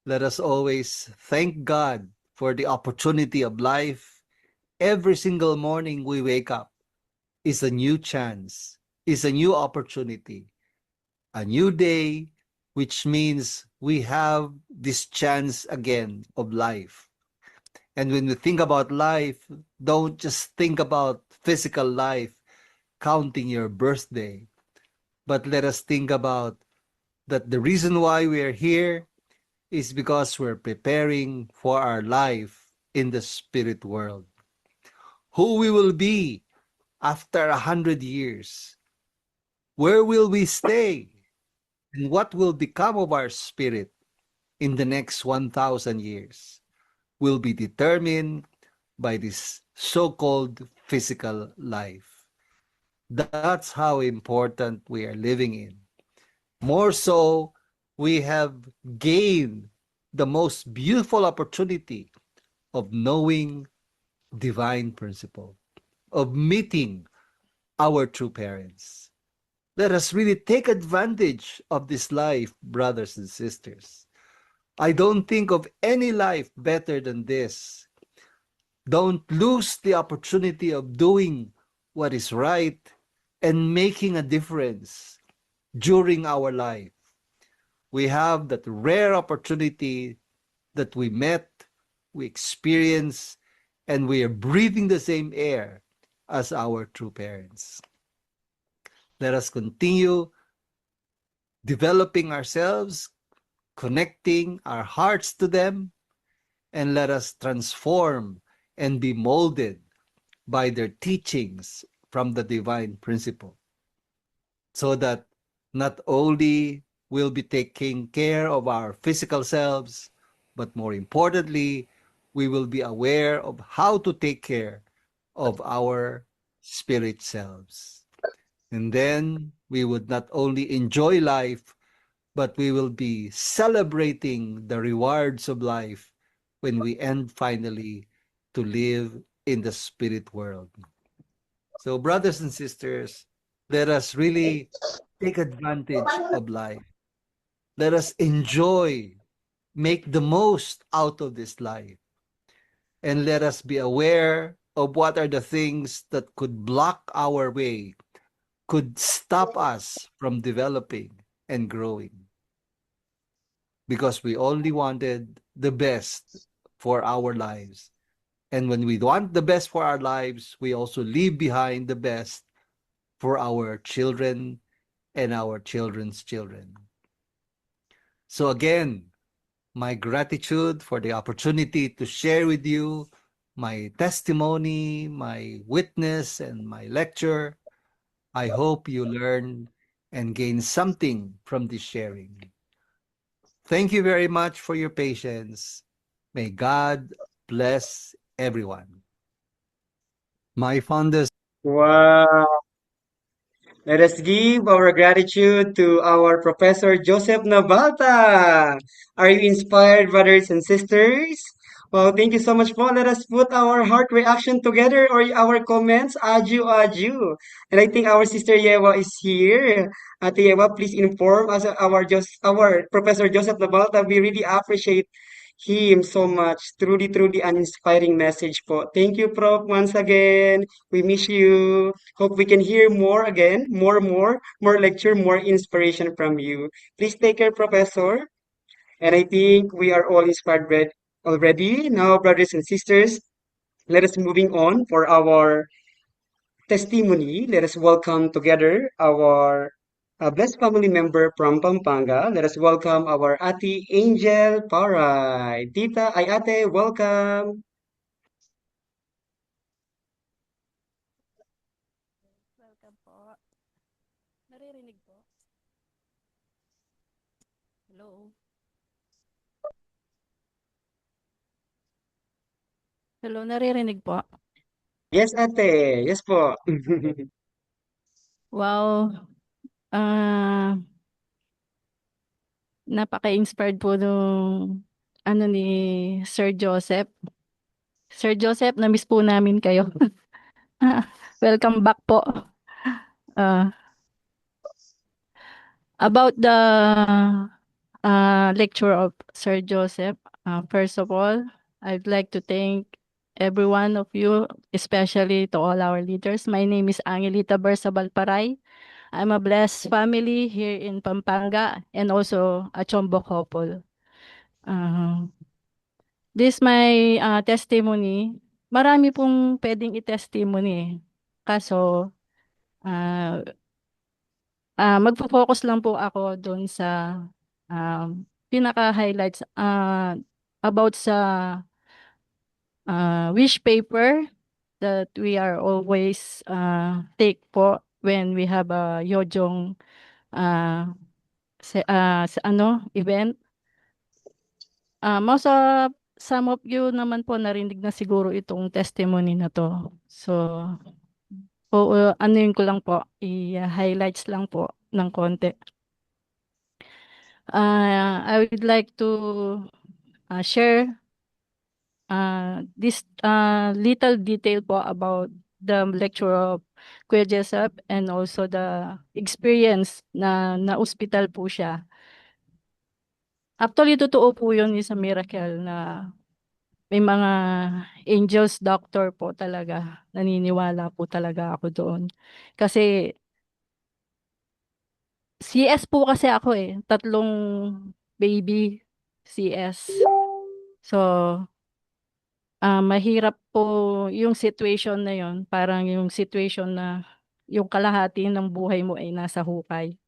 Let us always thank God for the opportunity of life. Every single morning we wake up is a new chance, is a new opportunity, a new day, which means we have this chance again of life. And when we think about life, don't just think about physical life, counting your birthday, but let us think about that the reason why we are here is because we're preparing for our life in the spirit world. Who we will be after 100 years? Where will we stay? And what will become of our spirit in the next 1,000 years will be determined by this so-called physical life. That's how important we are living in. More so, we have gained the most beautiful opportunity of knowing divine principle, of meeting our true parents. Let us really take advantage of this life, brothers and sisters. I don't think of any life better than this. Don't lose the opportunity of doing what is right and making a difference during our life. We have that rare opportunity that we met, we experience, and we are breathing the same air as our true parents. Let us continue developing ourselves, connecting our hearts to them, and let us transform and be molded by their teachings from the divine principle, so that not only will be taking care of our physical selves, but more importantly, we will be aware of how to take care of our spirit selves. And then we would not only enjoy life, but we will be celebrating the rewards of life when we end finally to live in the spirit world. So, brothers and sisters, let us really take advantage of life. Let us enjoy, make the most out of this life, and let us be aware of what are the things that could block our way, could stop us from developing and growing. Because we only wanted the best for our lives. And when we want the best for our lives, we also leave behind the best for our children and our children's children. So again, my gratitude for the opportunity to share with you my testimony, my witness, and my lecture. I hope you learn and gain something from this sharing. Thank you very much for your patience. May God bless everyone. My fondest Wow. Let us give our gratitude to our Professor Joseph Navalta. Are you inspired, brothers and sisters? Well, thank you so much po. Let us put our heart reaction together or our comments. Aju, aju. And I think our sister Yewa is here. Ate Yewa, please inform us our Professor Joseph Navalta. We really appreciate him so much. Truly, truly an inspiring message po. Thank you, Prof, once again. We miss you. Hope we can hear more again, more lecture, more inspiration from you. Please take care, Professor. And I think we are all inspired already. Now, brothers and sisters, let us moving on for our testimony. Let us welcome together our blessed family member from Pampanga. Let us welcome our Ate Angel Paray. Tita, ay ate, welcome. Welcome po. Naririnig po? Hello? Hello, naririnig po? Yes, ate. Yes po. Wow, ah, napaka-inspired po nung ano ni Sir Joseph. Sir Joseph, na-miss po namin kayo. Welcome back po. Ah, about the lecture of Sir Joseph, first of all, I'd like to thank every one of you, especially to all our leaders. My name is Angelita Bersabal Paray. I'm a blessed family here in Pampanga and also a Chombo couple. Uh, this my testimony. Marami pong pwedeng i-testimony eh. Kaso, ah magfo-focus lang po ako doon sa pinaka-highlights about sa wish paper that we are always take po when we have a Yojong uh, sa ano event. Most of some of you naman po narinig na siguro itong testimony na to. So, ano yun ko lang po, i-highlights lang po ng konti. I would like to share this little detail po about the lecture of Kuya Jessup and also the experience na na-hospital po siya. Actually, totoo po yun is a miracle na may mga angels doctor po talaga. Naniniwala po talaga ako doon. Kasi CS po kasi ako eh. Tatlong baby CS. So, mahirap po yung situation na yun. Parang yung situation na yung kalahati ng buhay mo ay nasa hukay.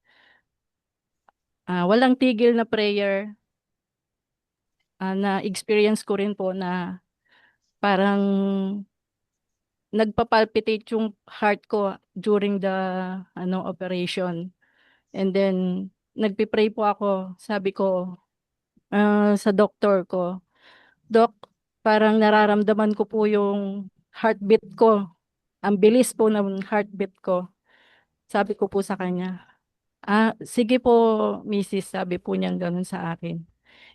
Walang tigil na prayer. Na-experience ko rin po na parang nagpapalpitate yung heart ko during the operation. And then, nagpipray po ako. Sabi ko sa doktor ko, Dok, parang nararamdaman ko po yung heartbeat ko. Ang bilis po ng heartbeat ko. Sabi ko po sa kanya, sige po, Mrs. Sabi po niya ganun sa akin.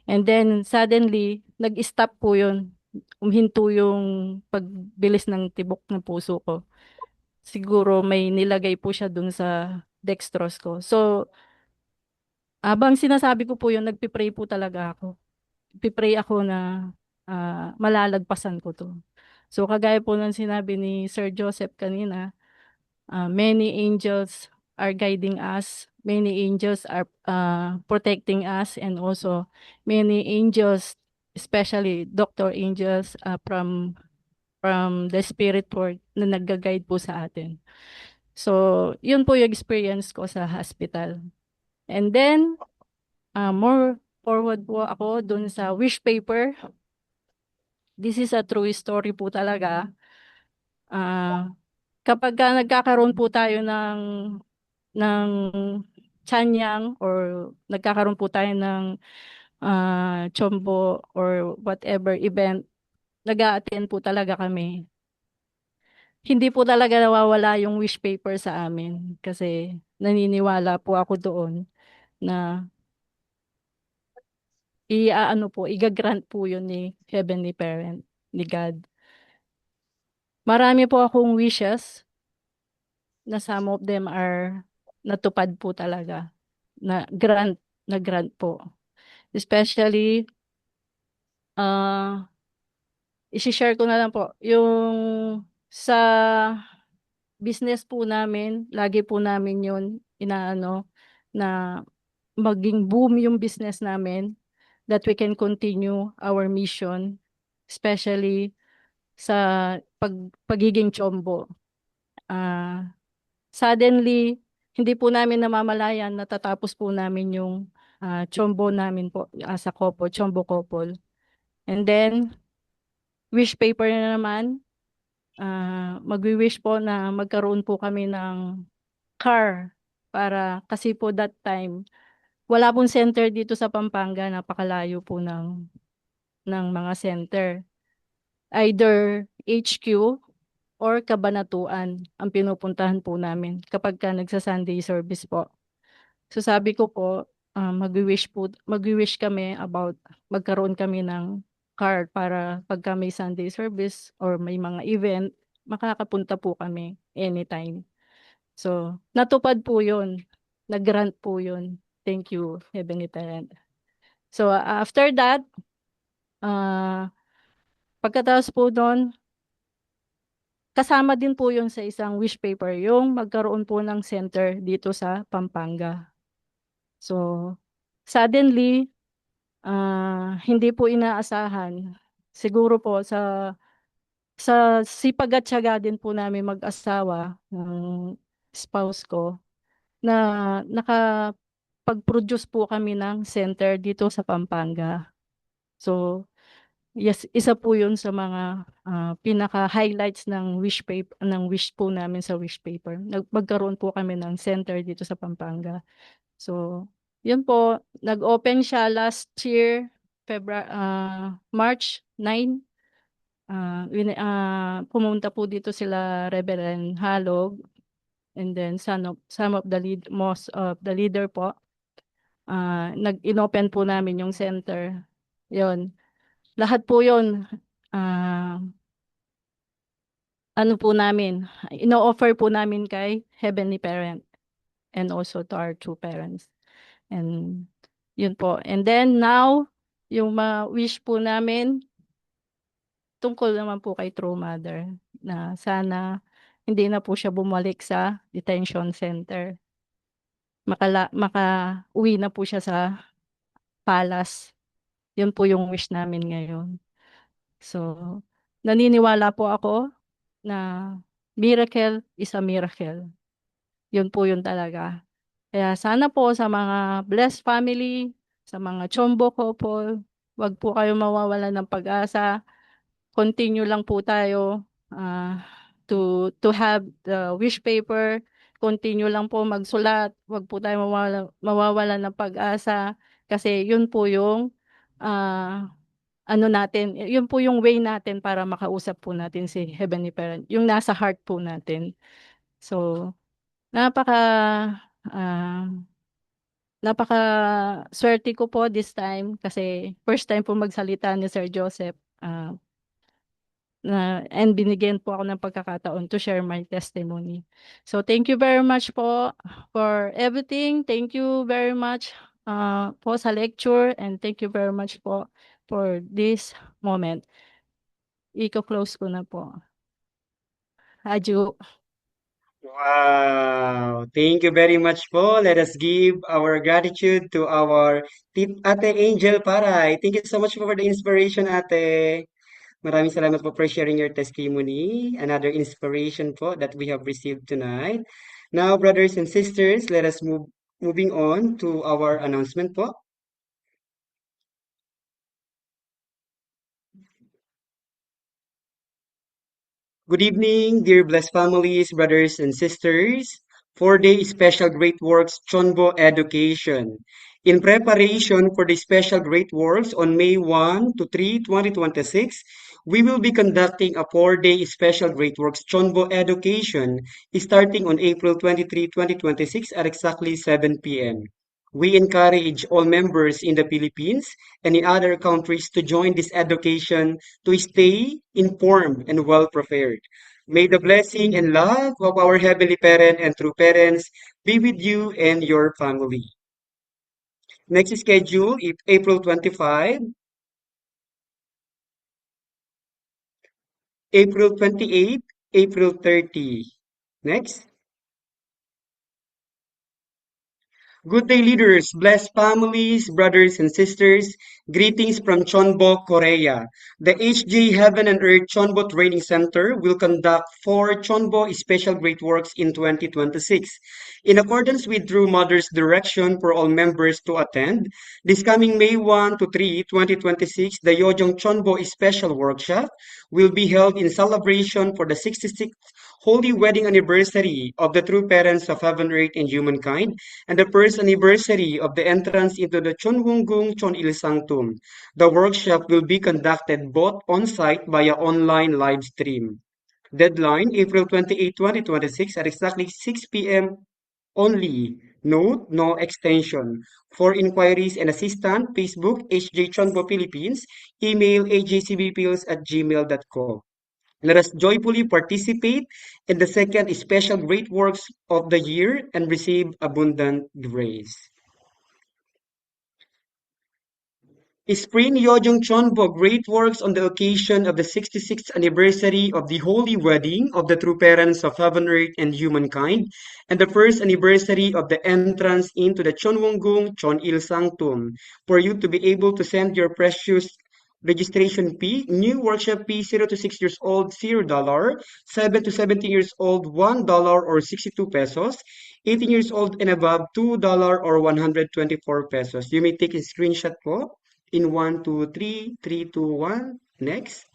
And then, suddenly, nag-stop po yun. Uminto yung pagbilis ng tibok ng puso ko. Siguro may nilagay po siya dun sa dextrose ko. So, habang sinasabi ko po yun, nagpipray po talaga ako. Pipray ako na malalagpasan ko to. So, kagaya po ng sinabi ni Sir Joseph kanina, many angels are guiding us, many angels are protecting us, and also many angels, especially doctor angels from the spirit world na nagga-guide po sa atin. So, yun po yung experience ko sa hospital. And then, more forward po ako dun sa wish paper. This is a true story po talaga. Kapag nagkakaroon po tayo ng Chanyang or nagkakaroon po tayo ng Chombo or whatever event, nag-a-attend po talaga kami. hindi po talaga nawawala yung wish paper sa amin kasi naniniwala po ako doon na i-aano po, iga-grant po yun ni Heavenly Parent, ni God. Marami po akong wishes na some of them are natupad po talaga, na grant po. Especially, isi-share ko na lang po, yung sa business po namin, lagi po namin yun inaano na maging boom yung business namin, that we can continue our mission, especially sa pagiging Chombo. Ah, Suddenly, hindi po namin namamalayan natatapos po namin yung Chombo namin po as a couple, Chombo couple. And then, wish paper na naman, magwi-wish po na magkaroon po kami ng car para kasi po that time, wala pong center dito sa Pampanga, napakalayo po ng mga center. Either HQ or Cabanatuan ang pinupuntahan po namin kapagka nagsa-Sunday service po. So sabi ko po, magwi-wish kami about magkaroon kami ng car para pagka may Sunday service or may mga event, makakapunta po kami anytime. So, natupad po yun. Nag-grant po yun. Thank you, Heavenly Parent. So, after that, pagkatapos po doon, kasama din po yun sa isang wish paper, yung magkaroon po ng center dito sa Pampanga. So, suddenly, hindi po inaasahan. Siguro po sa sipag at tiyaga din po namin mag-asawa ng spouse ko na nakapag-produce po kami ng center dito sa Pampanga. So, yes, isa po 'yun sa mga pinaka-highlights ng wish po namin sa wish paper. Magkaroon po kami ng center dito sa Pampanga. So, 'yun po, nag-open siya last year, March 9. Pumunta po dito sila Reverend Halog, and then some of the most of the leader po. Inopen po namin yung center. 'Yun. Lahat po 'yun, ah, ano po namin, ino-offer po namin kay Heavenly Parent and also to our two parents. And 'yun po. And then now, yung mga wish po namin tungkol naman po kay True Mother na sana hindi na po siya bumalik sa detention center. Makauwi na po siya sa palace. 'Yun po yung wish namin ngayon. So, naniniwala po ako na miracle is a miracle. 'Yun po 'yun talaga. Kaya sana po sa mga blessed family, sa mga Chombo couple, 'wag po kayong mawawalan ng pag-asa. Continue lang po tayo to have the wish paper. Continue lang po magsulat. 'Wag po tayo mawawalan ng pag-asa kasi 'yun po yung ano natin, yun po yung way natin para makausap po natin si Heavenly Parent, yung nasa heart po natin. So, napaka, ah, napaka-swerte ko po this time kasi first time po magsalita ni Sir Joseph, and binigyan po ako ng pagkakataon to share my testimony. So, thank you very much po for everything. Thank you very much po sa lecture, and thank you very much po for this moment. Iko-close ko na po. Adyo. Wow, thank you very much po. Let us give our gratitude to our Ate Angel Paray. Thank you so much for the inspiration, Ate. Maraming salamat po for sharing your testimony. Another inspiration po that we have received tonight. Now, brothers and sisters, let us moving on to our announcement po. Good evening, dear blessed families, brothers and sisters. 4-day special Great Works Chonbo Education. In preparation for the special Great Works on May 1 to 3, 2026, we will be conducting a 4-day special Great Works Chonbo education starting on April 23, 2026 at exactly 7 p.m. We encourage all members in the Philippines and in other countries to join this education to stay informed and well prepared. May the blessing and love of our Heavenly Parent and true parents be with you and your family. Next schedule is April 25, April 28, April 30. Next. Good day, leaders, blessed families, brothers and sisters. Greetings from Chonbo, Korea. The HJ Heaven and Earth Chonbo Training Center will conduct 4 Chonbo Special Great Works in 2026. In accordance with True Mother's direction for all members to attend, this coming May 1 to 3, 2026, the Yojong Chonbo Special Workshop will be held in celebration for the 66th Holy Wedding Anniversary of the true parents of heaven, earth, and humankind, and the first anniversary of the entrance into the Chonwunggung Chonil Sanctum. The workshop will be conducted both on-site via online live stream. Deadline, April 28, 2026 at exactly 6 p.m. only. Note, no extension. For inquiries and assistance, Facebook, HJ Chonbo Philippines, email ajcbpils@gmail.com. Let us joyfully participate in the second special great works of the year and receive abundant grace. Spring Yojong Chonbo Great Works on the occasion of the 66th anniversary of the holy wedding of the true parents of heaven, earth, and humankind, and the first anniversary of the entrance into the Chonwunggung Chonil Sanctum. For you to be able to send your precious registration fee, new workshop fee 0 to 6 years old $0, 7 to 17 years old $1 or 62 pesos, 18 years old and above $2 or 124 pesos. You may take a screenshot po in 1, 2, 3, 3, 2, 1. Next.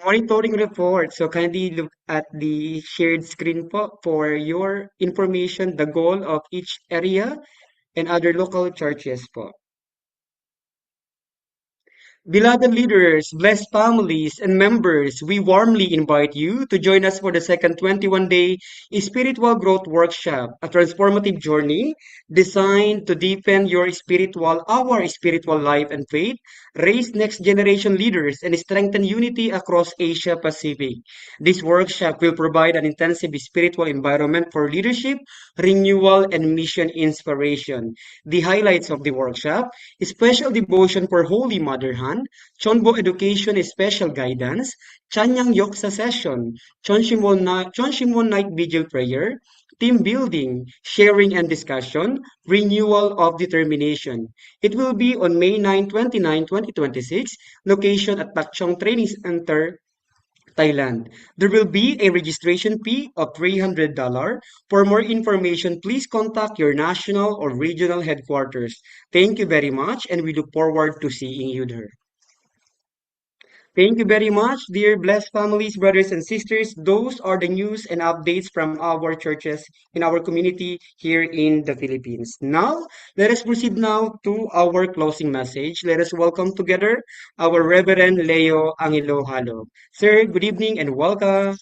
Monitoring report. So kindly look at the shared screen po for your information, the goal of each area and other local churches po. Beloved leaders, blessed families, and members, we warmly invite you to join us for the second 21-day Spiritual Growth Workshop, a transformative journey designed to deepen our spiritual life and faith, raise next generation leaders, and strengthen unity across Asia Pacific. This workshop will provide an intensive spiritual environment for leadership, renewal, and mission inspiration. The highlights of the workshop: special devotion for Holy Mother Han, Chonbo Education Special Guidance, Chanyang Yoksa Session, Chonshimon Night Vigil Prayer, Team Building, Sharing and Discussion, Renewal of Determination. It will be on May 9, 2026, location at Takchong Training Center, Thailand. There will be a registration fee of $300. For more information, please contact your national or regional headquarters. Thank you very much, and we look forward to seeing you there. Thank you very much, dear blessed families, brothers and sisters. Those are the news and updates from our churches in our community here in the Philippines. Now, let us proceed now to our closing message. Let us welcome together our Reverend Leo Angelo Halo. Sir, good evening and welcome.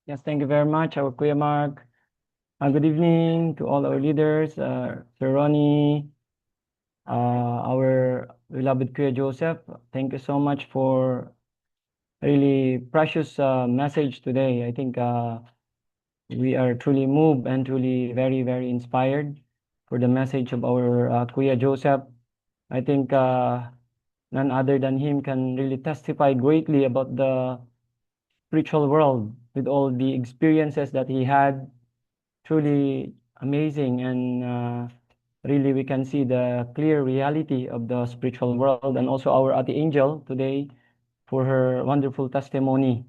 Yes, thank you very much, our Kuya Mark. Good evening to all our leaders, Sir Ronnie, our beloved Kuya Joseph. Thank you so much for really precious message today. I think we are truly moved and truly very, very inspired for the message of our Kuya Joseph. I think none other than him can really testify greatly about the spiritual world with all the experiences that he had. Truly amazing, and really we can see the clear reality of the spiritual world, and also our Ate Angel today for her wonderful testimony.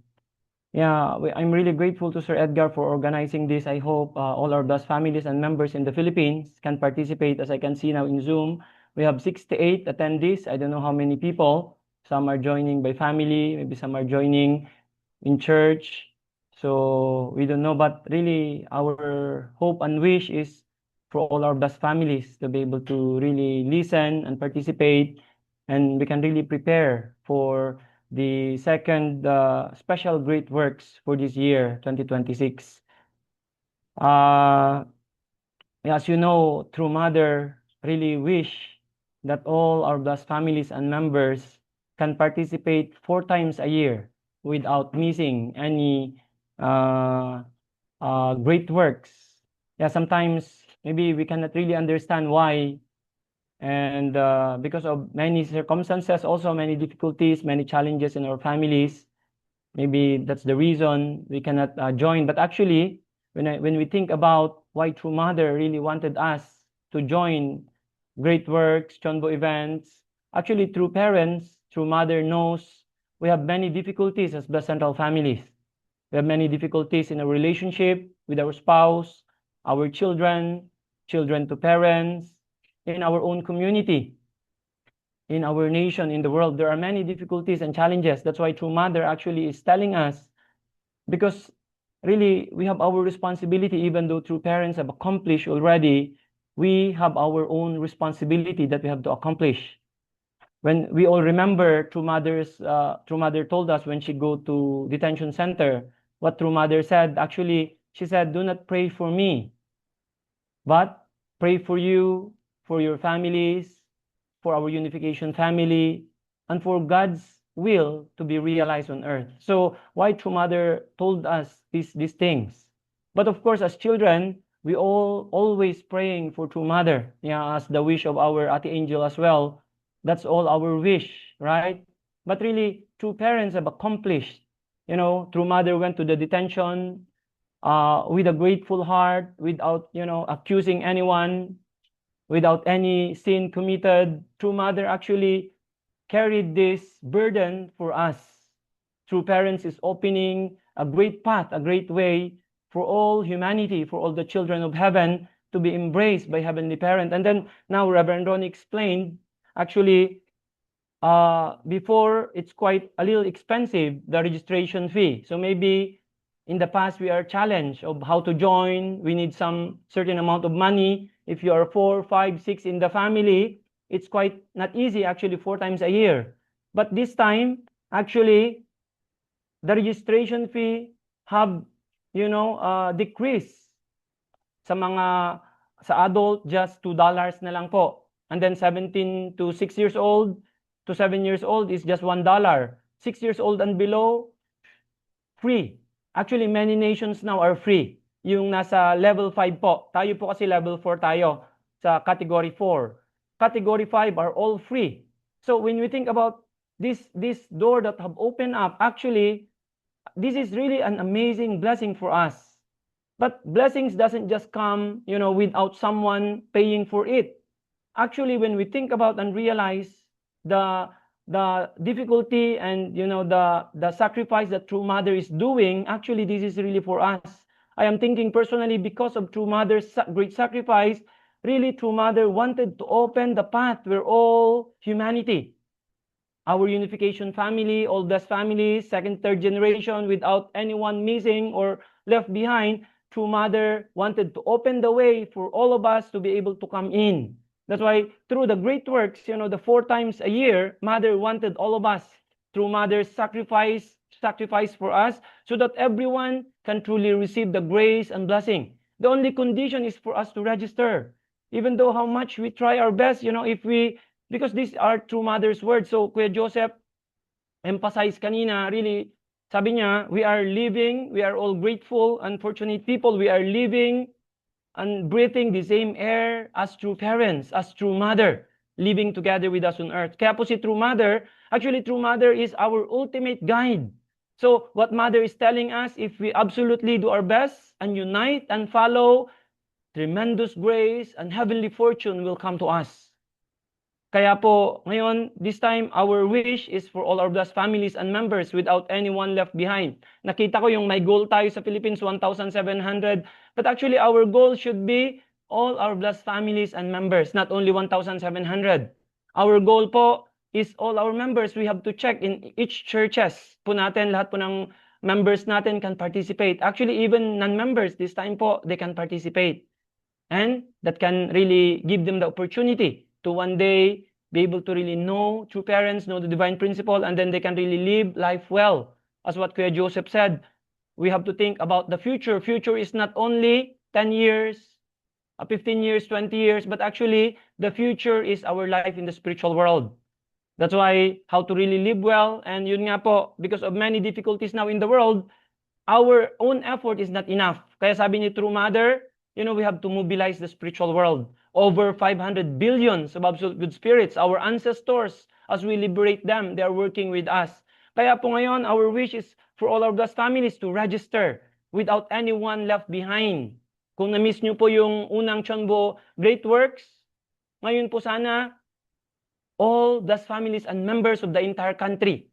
Yeah, I'm really grateful to Sir Edgar for organizing this. I hope all our blessed families and members in the Philippines can participate. As I can see now in Zoom, we have 68 attendees. I don't know how many people. Some are joining by family, maybe some are joining in church. So we don't know, but really our hope and wish is for all our blessed families to be able to really listen and participate and we can really prepare for the second special great works for this year, 2026. As you know, True Mother really wish that all our blessed families and members can participate 4 times a year without missing any great works. Yeah, sometimes maybe we cannot really understand why, and because of many circumstances, also many difficulties, many challenges in our families. Maybe that's the reason we cannot join. But actually, when we think about why True Mother really wanted us to join great works, Chonbo events, actually True Parents, True Mother knows we have many difficulties as Blessed Central families. We have many difficulties in a relationship with our spouse, our children, children to parents, in our own community, in our nation, in the world. There are many difficulties and challenges. That's why True Mother actually is telling us, because really we have our responsibility, even though True Parents have accomplished already, we have our own responsibility that we have to accomplish. When we all remember True Mother told us when she go to detention center, what True Mother said, actually, she said, do not pray for me, but pray for you, for your families, for our unification family, and for God's will to be realized on earth. So why True Mother told us these things? But of course, as children, we all always praying for True Mother, yeah, as the wish of our Ate Angel as well. That's all our wish, right? But really, True Parents have accomplished. You know, True Mother went to the detention with a grateful heart, without, accusing anyone, without any sin committed. True Mother actually carried this burden for us. True Parents is opening a great path, a great way for all humanity, for all the children of heaven to be embraced by Heavenly Parent. And then now Reverend Ronnie explained, actually, before it's quite a little expensive, the registration fee. So maybe in the past we are challenged of how to join. We need some certain amount of money. If you are 4, 5, 6 in the family, it's quite not easy, actually, 4 times a year. But this time, actually, the registration fee have, decreased. Sa adult, just $2 na lang po. And then 17 to 6 years old to 7 years old is just $1. 6 years old and below, free. Actually, many nations now are free. Yung nasa level 5 po. Tayo po kasi level 4 tayo sa category 4. Category 5 are all free. So when we think about this door that have opened up, actually, this is really an amazing blessing for us. But blessings doesn't just come, without someone paying for it. Actually, when we think about and realize the difficulty and the sacrifice that True Mother is doing, actually this is really for us. I am thinking personally, because of True Mother's great sacrifice, really True Mother wanted to open the path where all humanity, our unification family, all blessed families, second, third generation, without anyone missing or left behind, True Mother wanted to open the way for all of us to be able to come in. That's why through the great works, the 4 times a year, Mother wanted all of us, through Mother's sacrifice for us, so that everyone can truly receive the grace and blessing. The only condition is for us to register. Even though how much we try our best, because these are True Mother's words. So Kuya Joseph emphasized kanina, really, sabi niya, we are all grateful and fortunate people. We are living and breathing the same air as True Parents, as True Mother, living together with us on earth. Kaya po si True Mother, actually True Mother is our ultimate guide. So what Mother is telling us, if we absolutely do our best and unite and follow, tremendous grace and heavenly fortune will come to us. Kaya po, ngayon, this time, our wish is for all our blessed families and members without anyone left behind. Nakita ko yung may goal tayo sa Philippines, 1,700. But actually, our goal should be all our blessed families and members, not only 1,700. Our goal po is all our members. We have to check in each churches po natin, lahat po ng members natin can participate. Actually, even non-members, this time po, they can participate. And that can really give them the opportunity to one day be able to really know true parents, know the divine principle, and then they can really live life well. As what Kuya Joseph said, we have to think about the future. Future is not only 10 years, 15 years, 20 years, but actually the future is our life in the spiritual world. That's why how to really live well, and yun nga po, because of many difficulties now in the world, our own effort is not enough. Kaya sabi ni True Mother, we have to mobilize the spiritual world. Over 500 billions of absolute good spirits, our ancestors, as we liberate them, they are working with us. Kaya po ngayon, our wish is for all of those families to register without anyone left behind. Kung na-miss nyo po yung unang Chonbo Great Works, ngayon po sana, all those families and members of the entire country,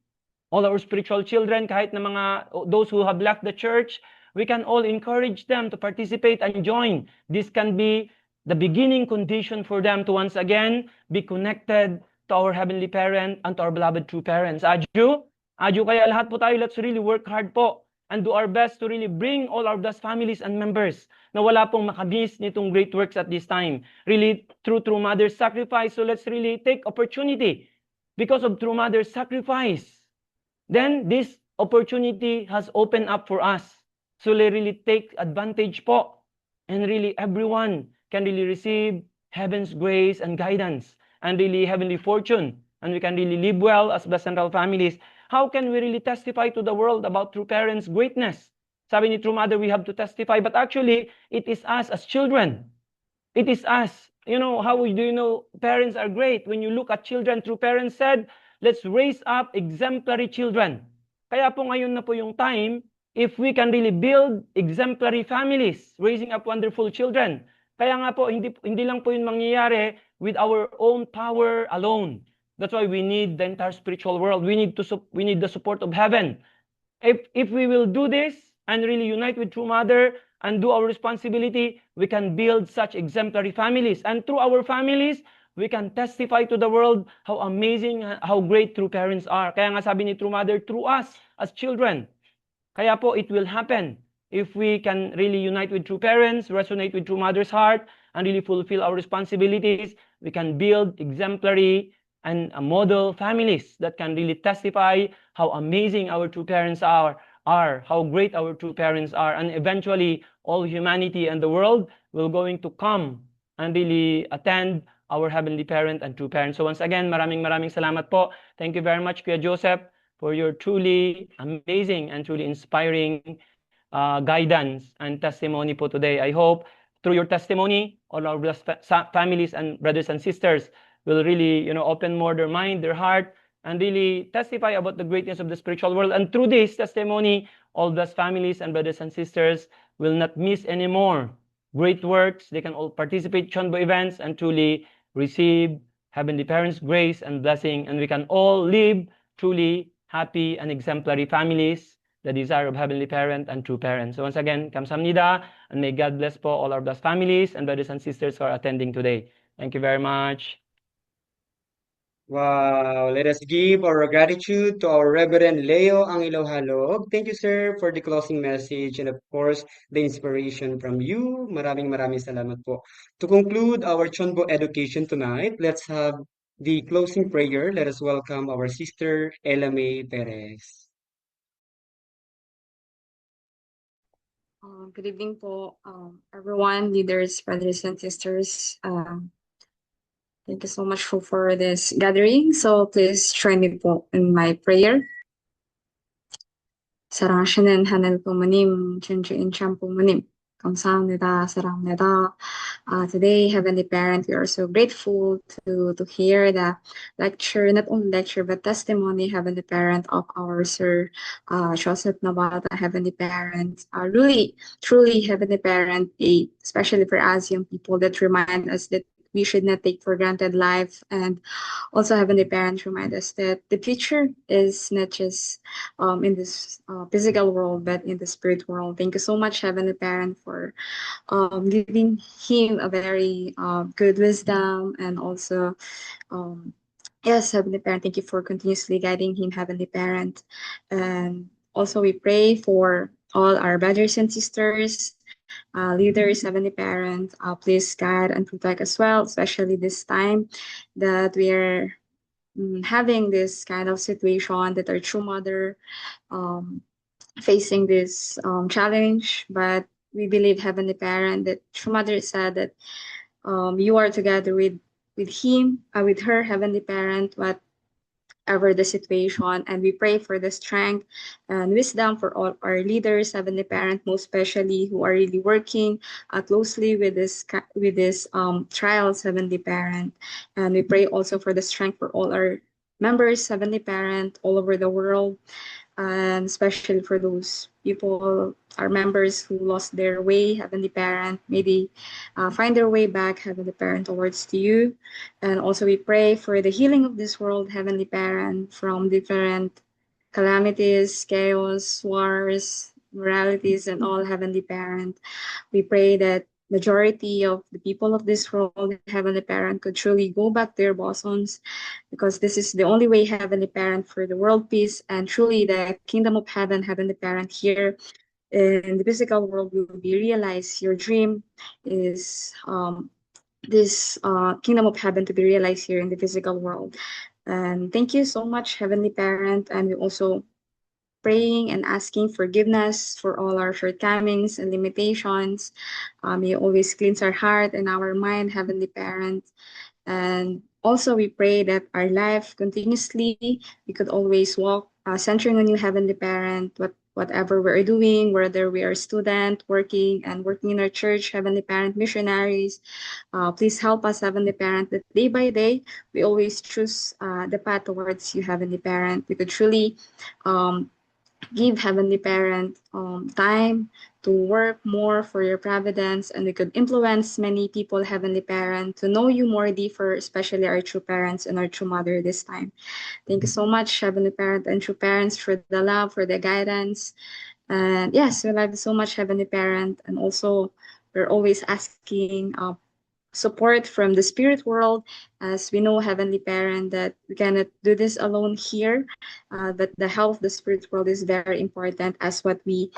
all our spiritual children, kahit na those who have left the church, we can all encourage them to participate and join. This can be the beginning condition for them to once again be connected to our Heavenly Parent and to our beloved true parents. Adyo kaya lahat po tayo, let's really work hard po and do our best to really bring all of those families and members na wala pong makamiss nitong great works at this time. Really, through True Mother's sacrifice, so let's really take opportunity because of True Mother's sacrifice. Then this opportunity has opened up for us. So really take advantage po. And really everyone can really receive heaven's grace and guidance and really heavenly fortune. And we can really live well as the central families. How can we really testify to the world about True Parents' greatness? Sabi ni True Mother, we have to testify. But actually, it is us as children. It is us. How do you know parents are great? When you look at children, True Parents said, let's raise up exemplary children. Kaya po ngayon na po yung time, if we can really build exemplary families, raising up wonderful children. Kaya nga po, hindi lang po yun mangyayari with our own power alone. That's why we need the entire spiritual world. We need the support of heaven. If we will do this and really unite with True Mother and do our responsibility, we can build such exemplary families. And through our families, we can testify to the world how amazing, how great true parents are. Kaya nga sabi ni True Mother, through us as children. Kaya po, it will happen if we can really unite with true parents, resonate with True Mother's heart, and really fulfill our responsibilities. We can build exemplary and model families that can really testify how amazing our true parents are, how great our true parents are, and eventually all humanity and the world will going to come and really attend our Heavenly Parent and true parents. So once again, maraming salamat po. Thank you very much, Kuya Joseph, for your truly amazing and truly inspiring guidance and testimony po today. I hope through your testimony, all our families and brothers and sisters will really, open more their mind, their heart, and really testify about the greatness of the spiritual world. And through this testimony, all those families and brothers and sisters will not miss any more great works. They can all participate in Chonbo events and truly receive Heavenly Parents' grace and blessing. And we can all live truly happy and exemplary families, the desire of Heavenly Parent and true parents. So once again, kamsahamnida, and may God bless po all of those families and brothers and sisters who are attending today. Thank you very much. Wow, let us give our gratitude to our Reverend Leo Angilohalog. Thank you, sir, for the closing message and of course, the inspiration from you. Maraming salamat po. To conclude our Chonbo education tonight, let's have the closing prayer. Let us welcome our sister Ella May Perez. Good evening po, everyone, leaders, brothers and sisters. Thank you so much for this gathering. So please join me po in my prayer. 사랑하시는 하늘 부모님, 진주인 참 부모님, 감사합니다. 사랑합니다. Today, Heavenly Parent, we are so grateful to hear the lecture, not only lecture, but testimony, Heavenly Parent, of our Sir Joseph Navata, Heavenly Parent. Really, truly, Heavenly Parent, especially for us young people, that remind us that we should not take for granted life, and also Heavenly Parents remind us that the future is not just in this physical world, but in the spirit world. Thank you so much, Heavenly Parent, for giving him a very good wisdom, and also yes, Heavenly Parent, thank you for continuously guiding him, Heavenly Parent. And also we pray for all our brothers and sisters leaders, Heavenly Parent, please guide and protect as well, especially this time that we are having this kind of situation that our true mother um, facing this challenge. But we believe, Heavenly Parent, that true mother said that you are together with him, with her, Heavenly Parent, whatever the situation, and we pray for the strength and wisdom for all our leaders, Heavenly Parent, most especially who are really working closely with this trials, Heavenly Parent, and we pray also for the strength for all our members, Heavenly Parent, all over the world, and especially for those people, our members who lost their way, Heavenly Parent, may they find their way back, Heavenly Parent, towards to you. And also we pray for the healing of this world, Heavenly Parent, from different calamities, chaos, wars, moralities, and all, Heavenly Parent. We pray that majority of the people of this world, Heavenly Parent, could truly go back to their bosoms, because this is the only way, Heavenly Parent, for the world peace and truly the kingdom of heaven, Heavenly Parent, here in the physical world will be realized. Your dream is this kingdom of heaven to be realized here in the physical world. And thank you so much, Heavenly Parent. And we also praying and asking forgiveness for all our shortcomings and limitations. You always cleanse our heart and our mind, Heavenly Parent. And also, we pray that our life continuously, we could always walk centering on you, Heavenly Parent, whatever we're doing, whether we are a student, working in our church, Heavenly Parent, missionaries. Please help us, Heavenly Parent, that day by day, we always choose the path towards you, Heavenly Parent. We could truly um, give, Heavenly Parent, time to work more for your providence, and we could influence many people, Heavenly Parent, to know you more deeper, especially our true parents and our true mother this time. Thank you so much, Heavenly Parent and true parents, for the love, for the guidance. And yes, we love you so much, Heavenly Parent. And also, we're always asking support from the spirit world, as we know, Heavenly Parent, that we cannot do this alone here, but the health of the spirit world is very important, as what we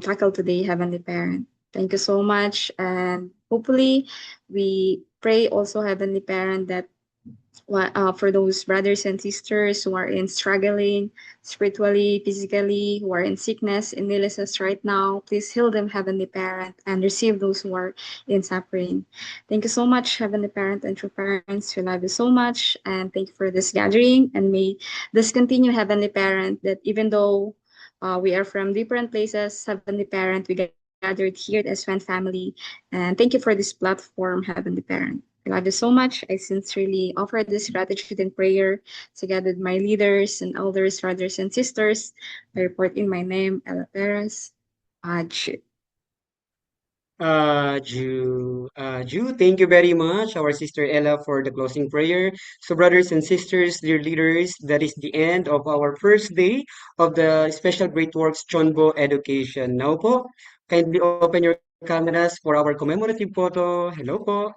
tackle today, Heavenly Parent. Thank you so much, and hopefully we pray also, Heavenly Parent, that for those brothers and sisters who are in struggling spiritually, physically, who are in sickness, in illnesses right now, please heal them, Heavenly Parent, and receive those who are in suffering. Thank you so much, Heavenly Parent and true parents. We love you so much, and thank you for this gathering. And may this continue, Heavenly Parent, that even though we are from different places, Heavenly Parent, we gathered here as one family. And thank you for this platform, Heavenly Parent. I love you so much. I sincerely offer this gratitude and prayer together with my leaders and elders, brothers and sisters. I report in my name, Ella Perez. Adju. Thank you very much, our sister Ella, for the closing prayer. So, brothers and sisters, dear leaders, that is the end of our first day of the Special Great Works Chonbo Education. Now po, kindly open your cameras for our commemorative photo. Hello po.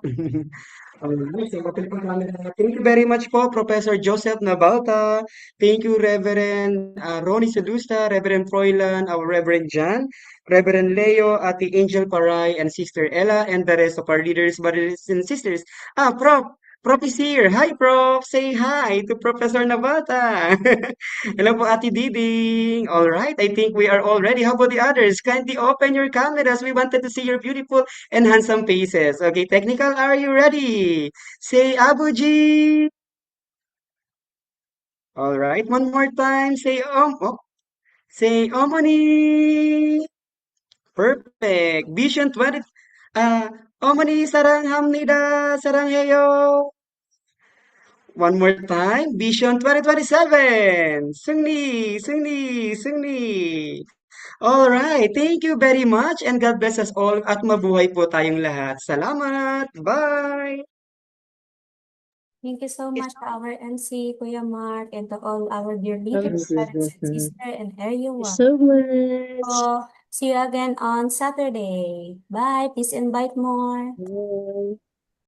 Alright, so open po camera. Thank you very much po, Professor Joseph Nabalta. Thank you, Reverend Ronnie Sedusta, Reverend Froilan, our Reverend John, Reverend Leo, Ate Angel Paray, and Sister Ella, and the rest of our leaders, brothers and sisters. Prof is here. Hi, Prof. Say hi to Professor Navata. Hello po, Ate Diding. All right, I think we are all ready. How about the others? Kindly open your cameras. We wanted to see your beautiful and handsome faces. Okay, technical, are you ready? Say Abuji. All right, one more time. Say Omoni. Perfect. Vision 20. Uh, Omani sarang hamnida sarang heyo. One more time. Vision 2027. Sungni, sungni, sungni. All right. Thank you very much and God bless us all at mabuhay po tayong lahat. Salamat. Bye. Thank you so much to our MC, Kuya Mark, and to all our dear leaders, parents and sister, and everyone. So much. So, see you again on Saturday. Bye. Please invite more. Bye.